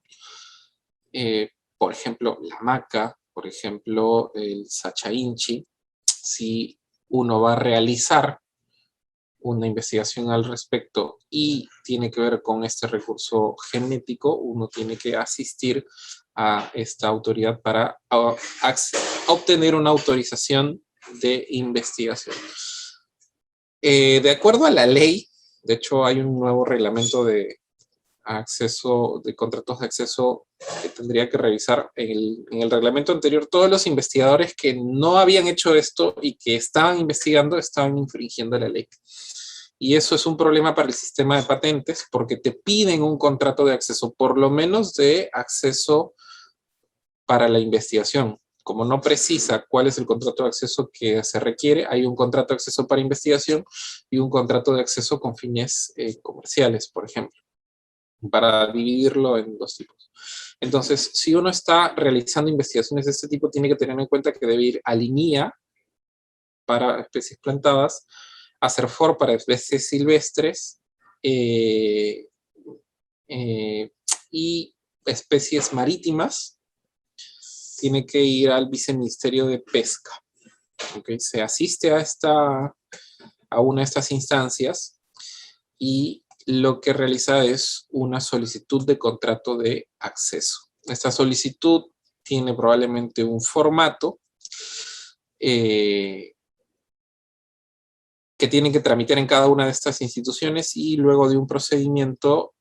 Por ejemplo, la maca, por ejemplo, el sachainchi. Si uno va a realizar una investigación al respecto y tiene que ver con este recurso genético, uno tiene que asistir a esta autoridad para obtener una autorización de investigación. De acuerdo a la ley, de hecho hay un nuevo reglamento de contratos de acceso que tendría que revisar. En el reglamento anterior, todos los investigadores que no habían hecho esto y que estaban investigando estaban infringiendo la ley. Y eso es un problema para el sistema de patentes porque te piden un contrato de acceso, por lo menos de acceso para la investigación. Como no precisa cuál es el contrato de acceso que se requiere, hay un contrato de acceso para investigación y un contrato de acceso con fines comerciales, por ejemplo, para dividirlo en dos tipos. Entonces, si uno está realizando investigaciones de este tipo, tiene que tener en cuenta que debe ir a INIA para especies plantadas, a CERFOR para especies silvestres y especies marítimas. Tiene que ir al Viceministerio de Pesca. ¿Okay? Se asiste a una de estas instancias y lo que realiza es una solicitud de contrato de acceso. Esta solicitud tiene probablemente un formato que tienen que tramitar en cada una de estas instituciones y luego de un procedimiento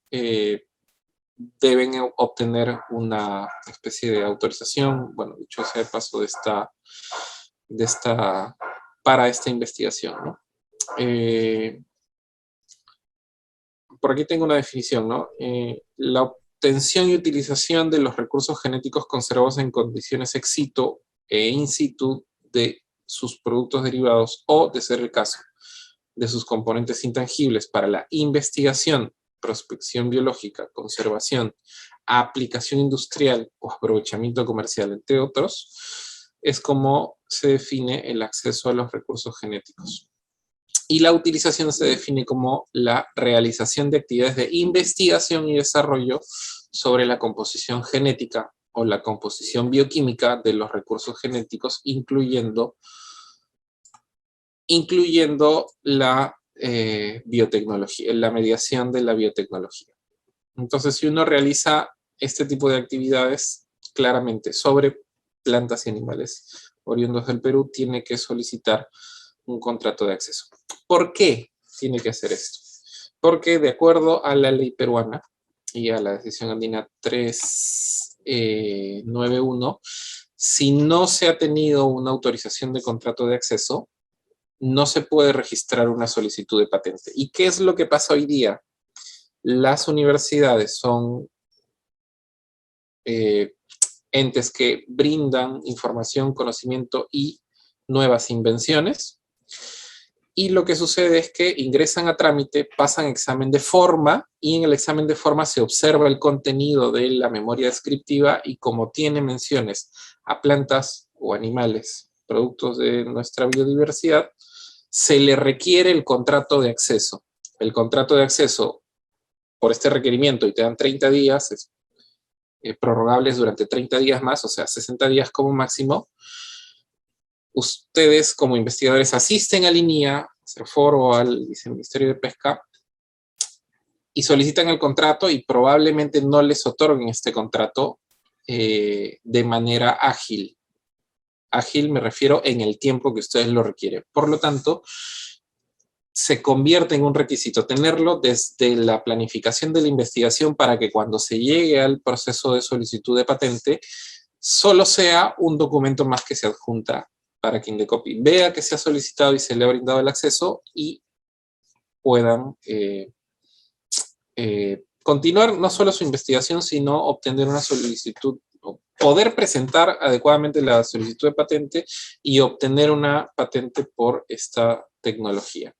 deben obtener una especie de autorización, bueno, dicho sea de paso, para esta investigación, ¿no? Por aquí tengo una definición, ¿no? La obtención y utilización de los recursos genéticos conservados en condiciones ex situ e in situ de sus productos derivados o, de ser el caso, de sus componentes intangibles para la investigación, prospección biológica, conservación, aplicación industrial o aprovechamiento comercial, entre otros, es como se define el acceso a los recursos genéticos. Y la utilización se define como la realización de actividades de investigación y desarrollo sobre la composición genética o la composición bioquímica de los recursos genéticos, incluyendo la biotecnología, la mediación de la biotecnología. Entonces, si uno realiza este tipo de actividades claramente sobre plantas y animales oriundos del Perú, tiene que solicitar un contrato de acceso. ¿Por qué tiene que hacer esto? Porque de acuerdo a la ley peruana y a la decisión andina 391, si no se ha tenido una autorización de contrato de acceso, no se puede registrar una solicitud de patente. ¿Y qué es lo que pasa hoy día? Las universidades son entes que brindan información, conocimiento y nuevas invenciones. Y lo que sucede es que ingresan a trámite, pasan examen de forma y en el examen de forma se observa el contenido de la memoria descriptiva y como tiene menciones a plantas o animales, productos de nuestra biodiversidad, se le requiere el contrato de acceso. El contrato de acceso por este requerimiento y te dan 30 días, prorrogables durante 30 días más, o sea, 60 días como máximo. Ustedes como investigadores asisten al INIA, a CERFOR o al Viceministerio de Pesca y solicitan el contrato y probablemente no les otorguen este contrato de manera ágil. Ágil me refiero en el tiempo que ustedes lo requieren. Por lo tanto, se convierte en un requisito tenerlo desde la planificación de la investigación para que cuando se llegue al proceso de solicitud de patente solo sea un documento más que se adjunta para quien le copie. Vea que se ha solicitado y se le ha brindado el acceso y puedan continuar no solo su investigación, sino obtener una solicitud, o poder presentar adecuadamente la solicitud de patente y obtener una patente por esta tecnología.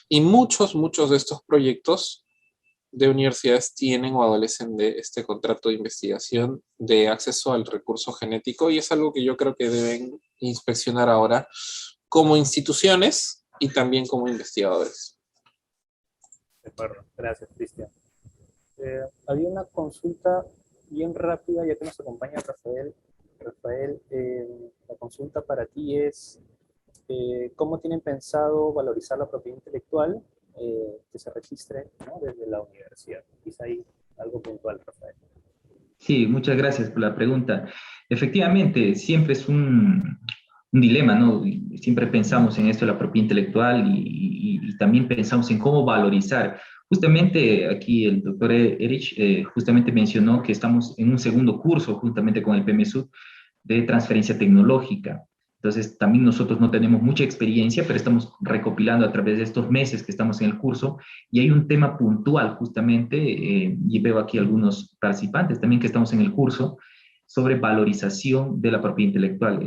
Y muchos de estos proyectos de universidades tienen o adolecen de este contrato de investigación de acceso al recurso genético, y es algo que yo creo que deben inspeccionar ahora como instituciones y también como investigadores. De acuerdo, gracias, Cristian. Había una consulta bien rápida, ya que nos acompaña Rafael. Rafael, la consulta para ti es, ¿cómo tienen pensado valorizar la propiedad intelectual que se registre, ¿no?, desde la universidad? Quizá ahí algo puntual, Rafael. Sí, muchas gracias por la pregunta. Efectivamente, siempre es un dilema, ¿no? Siempre pensamos en esto de la propiedad intelectual y también pensamos en cómo valorizar. Justamente aquí el doctor Erich justamente mencionó que estamos en un segundo curso, juntamente con el PMSUD, de transferencia tecnológica. Entonces, también nosotros no tenemos mucha experiencia, pero estamos recopilando a través de estos meses que estamos en el curso, y hay un tema puntual justamente, y veo aquí algunos participantes también que estamos en el curso, sobre valorización de la propiedad intelectual.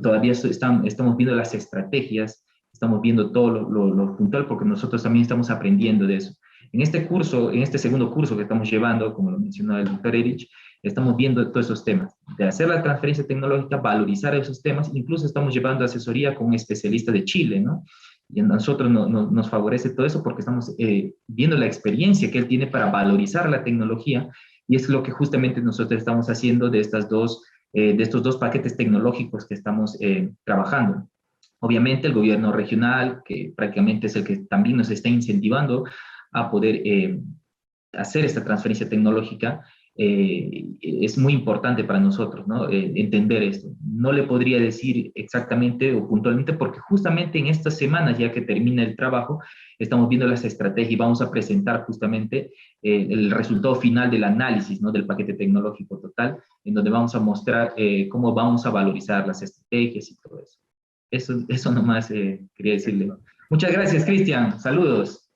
Todavía estamos viendo las estrategias, estamos viendo todo lo puntual, porque nosotros también estamos aprendiendo de eso. En este curso, en este segundo curso que estamos llevando, como lo mencionó el doctor Erich, estamos viendo todos esos temas, de hacer la transferencia tecnológica, valorizar esos temas, incluso estamos llevando asesoría con un especialista de Chile, ¿no? Y a nosotros nos favorece todo eso porque estamos viendo la experiencia que él tiene para valorizar la tecnología, y es lo que justamente nosotros estamos haciendo de estos dos paquetes tecnológicos que estamos trabajando. Obviamente el gobierno regional, que prácticamente es el que también nos está incentivando a poder hacer esta transferencia tecnológica, es muy importante para nosotros, ¿no? Entender esto. No le podría decir exactamente o puntualmente, porque justamente en estas semanas, ya que termina el trabajo, estamos viendo las estrategias y vamos a presentar justamente el resultado final del análisis, ¿no?, del paquete tecnológico total, en donde vamos a mostrar cómo vamos a valorizar las estrategias y todo eso. Eso nomás quería decirle. Muchas gracias, Cristian. Saludos.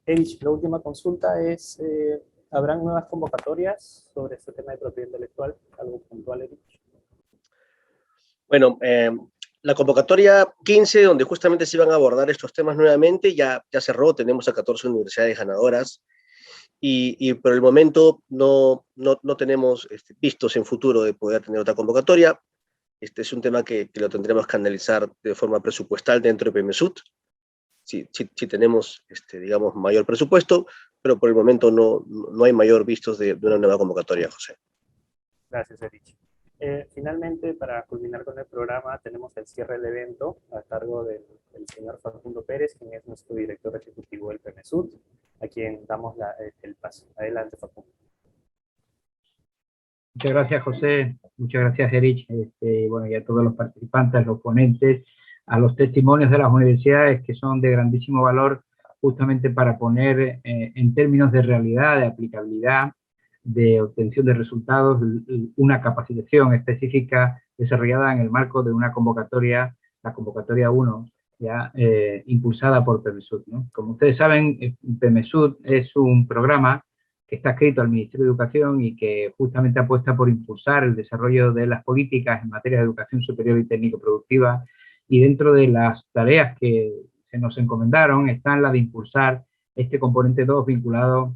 Erich, la última consulta es, ¿habrán nuevas convocatorias sobre este tema de propiedad intelectual? ¿Algo puntual, Erich? Bueno, la convocatoria 15, donde justamente se iban a abordar estos temas nuevamente, ya cerró. Tenemos a 14 universidades ganadoras, y por el momento no tenemos vistos en futuro de poder tener otra convocatoria. Este es un tema que lo tendremos que analizar de forma presupuestal dentro de PMSUD. Sí tenemos, digamos, mayor presupuesto, pero por el momento no hay mayor vistos de una nueva convocatoria, José. Gracias, Erich. Finalmente, para culminar con el programa, tenemos el cierre del evento a cargo del señor Facundo Pérez, quien es nuestro director ejecutivo del PMSUD, a quien damos el paso. Adelante, Facundo. Muchas gracias, José. Muchas gracias, Erich. Bueno, y a todos los participantes, los ponentes, a los testimonios de las universidades, que son de grandísimo valor justamente para poner en términos de realidad, de aplicabilidad, de obtención de resultados, una capacitación específica desarrollada en el marco de una convocatoria, la convocatoria 1, ya impulsada por PMSUD, ¿no? Como ustedes saben, PMSUD es un programa que está adscrito al Ministerio de Educación y que justamente apuesta por impulsar el desarrollo de las políticas en materia de educación superior y técnico-productiva, y dentro de las tareas que se nos encomendaron están la de impulsar este componente 2 vinculado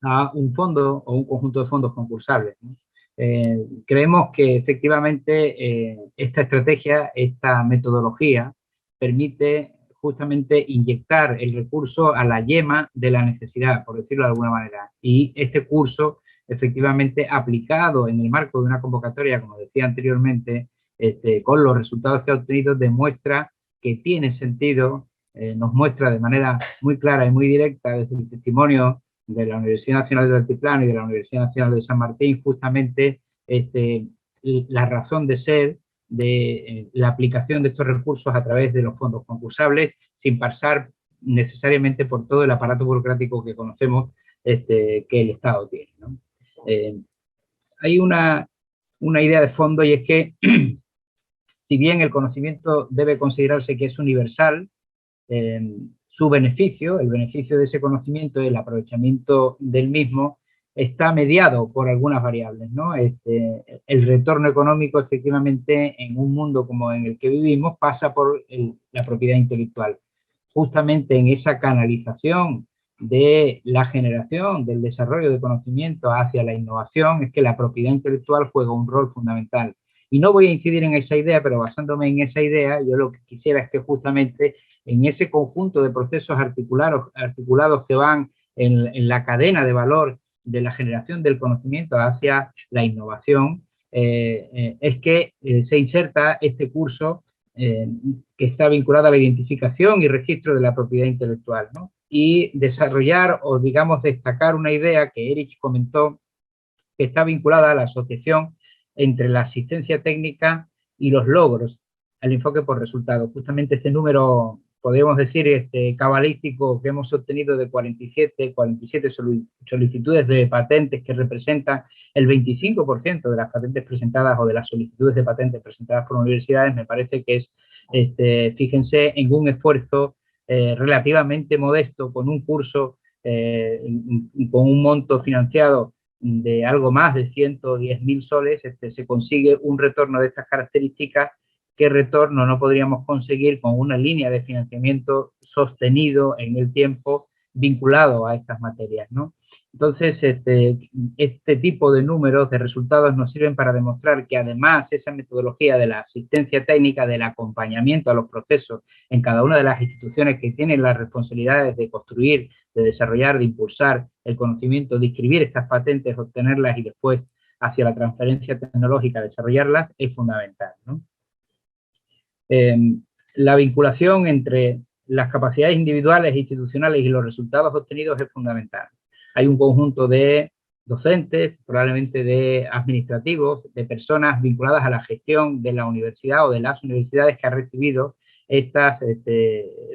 a un fondo o un conjunto de fondos concursables, ¿no? Creemos que efectivamente esta estrategia, esta metodología, permite justamente inyectar el recurso a la yema de la necesidad, por decirlo de alguna manera. Y este curso, efectivamente, aplicado en el marco de una convocatoria, como decía anteriormente, con los resultados que ha obtenido, demuestra que tiene sentido, nos muestra de manera muy clara y muy directa desde el testimonio de la Universidad Nacional del Altiplano y de la Universidad Nacional de San Martín, justamente la razón de ser de la aplicación de estos recursos a través de los fondos concursables, sin pasar necesariamente por todo el aparato burocrático que conocemos que el Estado tiene, ¿no? hay una idea de fondo, y es que si bien el conocimiento debe considerarse que es universal, su beneficio, el beneficio de ese conocimiento y el aprovechamiento del mismo está mediado por algunas variables, ¿no? El retorno económico, efectivamente, en un mundo como en el que vivimos, pasa por la propiedad intelectual. Justamente en esa canalización de la generación, del desarrollo de conocimiento hacia la innovación, es que la propiedad intelectual juega un rol fundamental. Y no voy a incidir en esa idea, pero basándome en esa idea, yo lo que quisiera es que justamente en ese conjunto de procesos articulados que van en la cadena de valor de la generación del conocimiento hacia la innovación, es que se inserta este curso que está vinculado a la identificación y registro de la propiedad intelectual, ¿no? Y desarrollar o, digamos, destacar una idea que Erich comentó, que está vinculada a la asociación entre la asistencia técnica y los logros, el enfoque por resultados. Justamente este número, podemos decir, cabalístico que hemos obtenido de 47 solicitudes de patentes, que representan el 25% de las patentes presentadas o de las solicitudes de patentes presentadas por universidades, me parece que es, fíjense, en un esfuerzo relativamente modesto, con un curso con un monto financiado de algo más de 110.000 soles, se consigue un retorno de estas características. ¿Qué retorno no podríamos conseguir con una línea de financiamiento sostenido en el tiempo vinculado a estas materias, ¿no? Entonces, este tipo de números, de resultados, nos sirven para demostrar que además esa metodología de la asistencia técnica, del acompañamiento a los procesos en cada una de las instituciones que tienen las responsabilidades de construir, de desarrollar, de impulsar el conocimiento, de inscribir estas patentes, obtenerlas y después hacia la transferencia tecnológica, desarrollarlas, es fundamental, ¿no? La vinculación entre las capacidades individuales e institucionales y los resultados obtenidos es fundamental. Hay un conjunto de docentes, probablemente de administrativos, de personas vinculadas a la gestión de la universidad o de las universidades que han recibido estas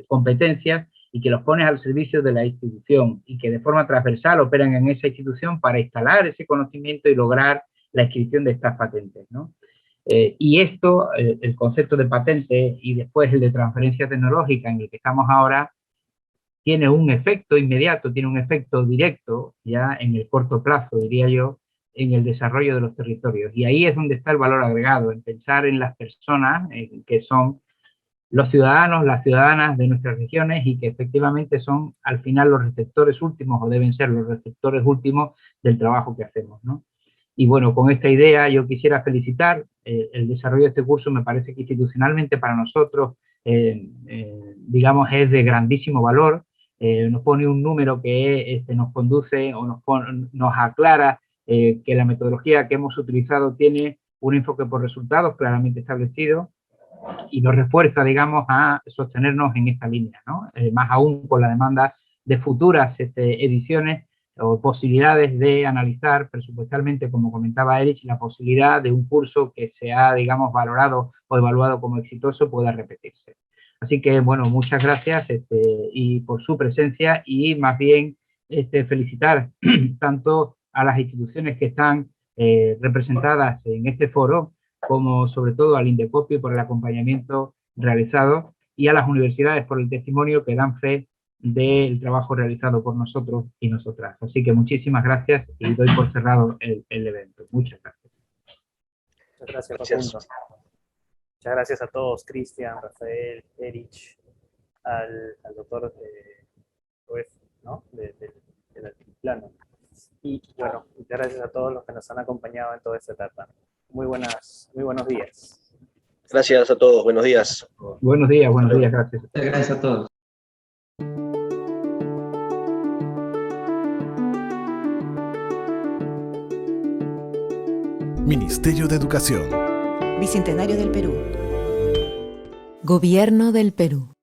competencias y que los ponen al servicio de la institución y que de forma transversal operan en esa institución para instalar ese conocimiento y lograr la inscripción de estas patentes, ¿no? Y esto, el concepto de patente y después el de transferencia tecnológica en el que estamos ahora, tiene un efecto inmediato, tiene un efecto directo, ya en el corto plazo, diría yo, en el desarrollo de los territorios. Y ahí es donde está el valor agregado, en pensar en las personas que son los ciudadanos, las ciudadanas de nuestras regiones y que efectivamente son al final los receptores últimos o deben ser los receptores últimos del trabajo que hacemos, ¿no? Y bueno, con esta idea yo quisiera felicitar el desarrollo de este curso. Me parece que institucionalmente para nosotros, digamos, es de grandísimo valor. Nos pone un número que nos conduce o nos aclara que la metodología que hemos utilizado tiene un enfoque por resultados claramente establecido y nos refuerza, digamos, a sostenernos en esta línea, ¿no? Más aún con la demanda de futuras ediciones o posibilidades de analizar presupuestalmente, como comentaba Erich, la posibilidad de un curso que sea, digamos, valorado o evaluado como exitoso pueda repetirse. Así que, bueno, muchas gracias y por su presencia y más bien felicitar tanto a las instituciones que están representadas en este foro, como sobre todo al Indecopio por el acompañamiento realizado y a las universidades por el testimonio que dan fe del trabajo realizado por nosotros y nosotras. Así que muchísimas gracias y doy por cerrado el evento. Muchas gracias. Muchas gracias, Facundo. Muchas gracias a todos, Cristian, Rafael, Erich, al doctor Ruiz, ¿no? del altiplano. Y bueno, muchas gracias a todos los que nos han acompañado en toda esta etapa. Muy buenos días. Gracias a todos, buenos días. Buenos días, gracias. Gracias a todos. Ministerio de Educación. Bicentenario del Perú. Gobierno del Perú.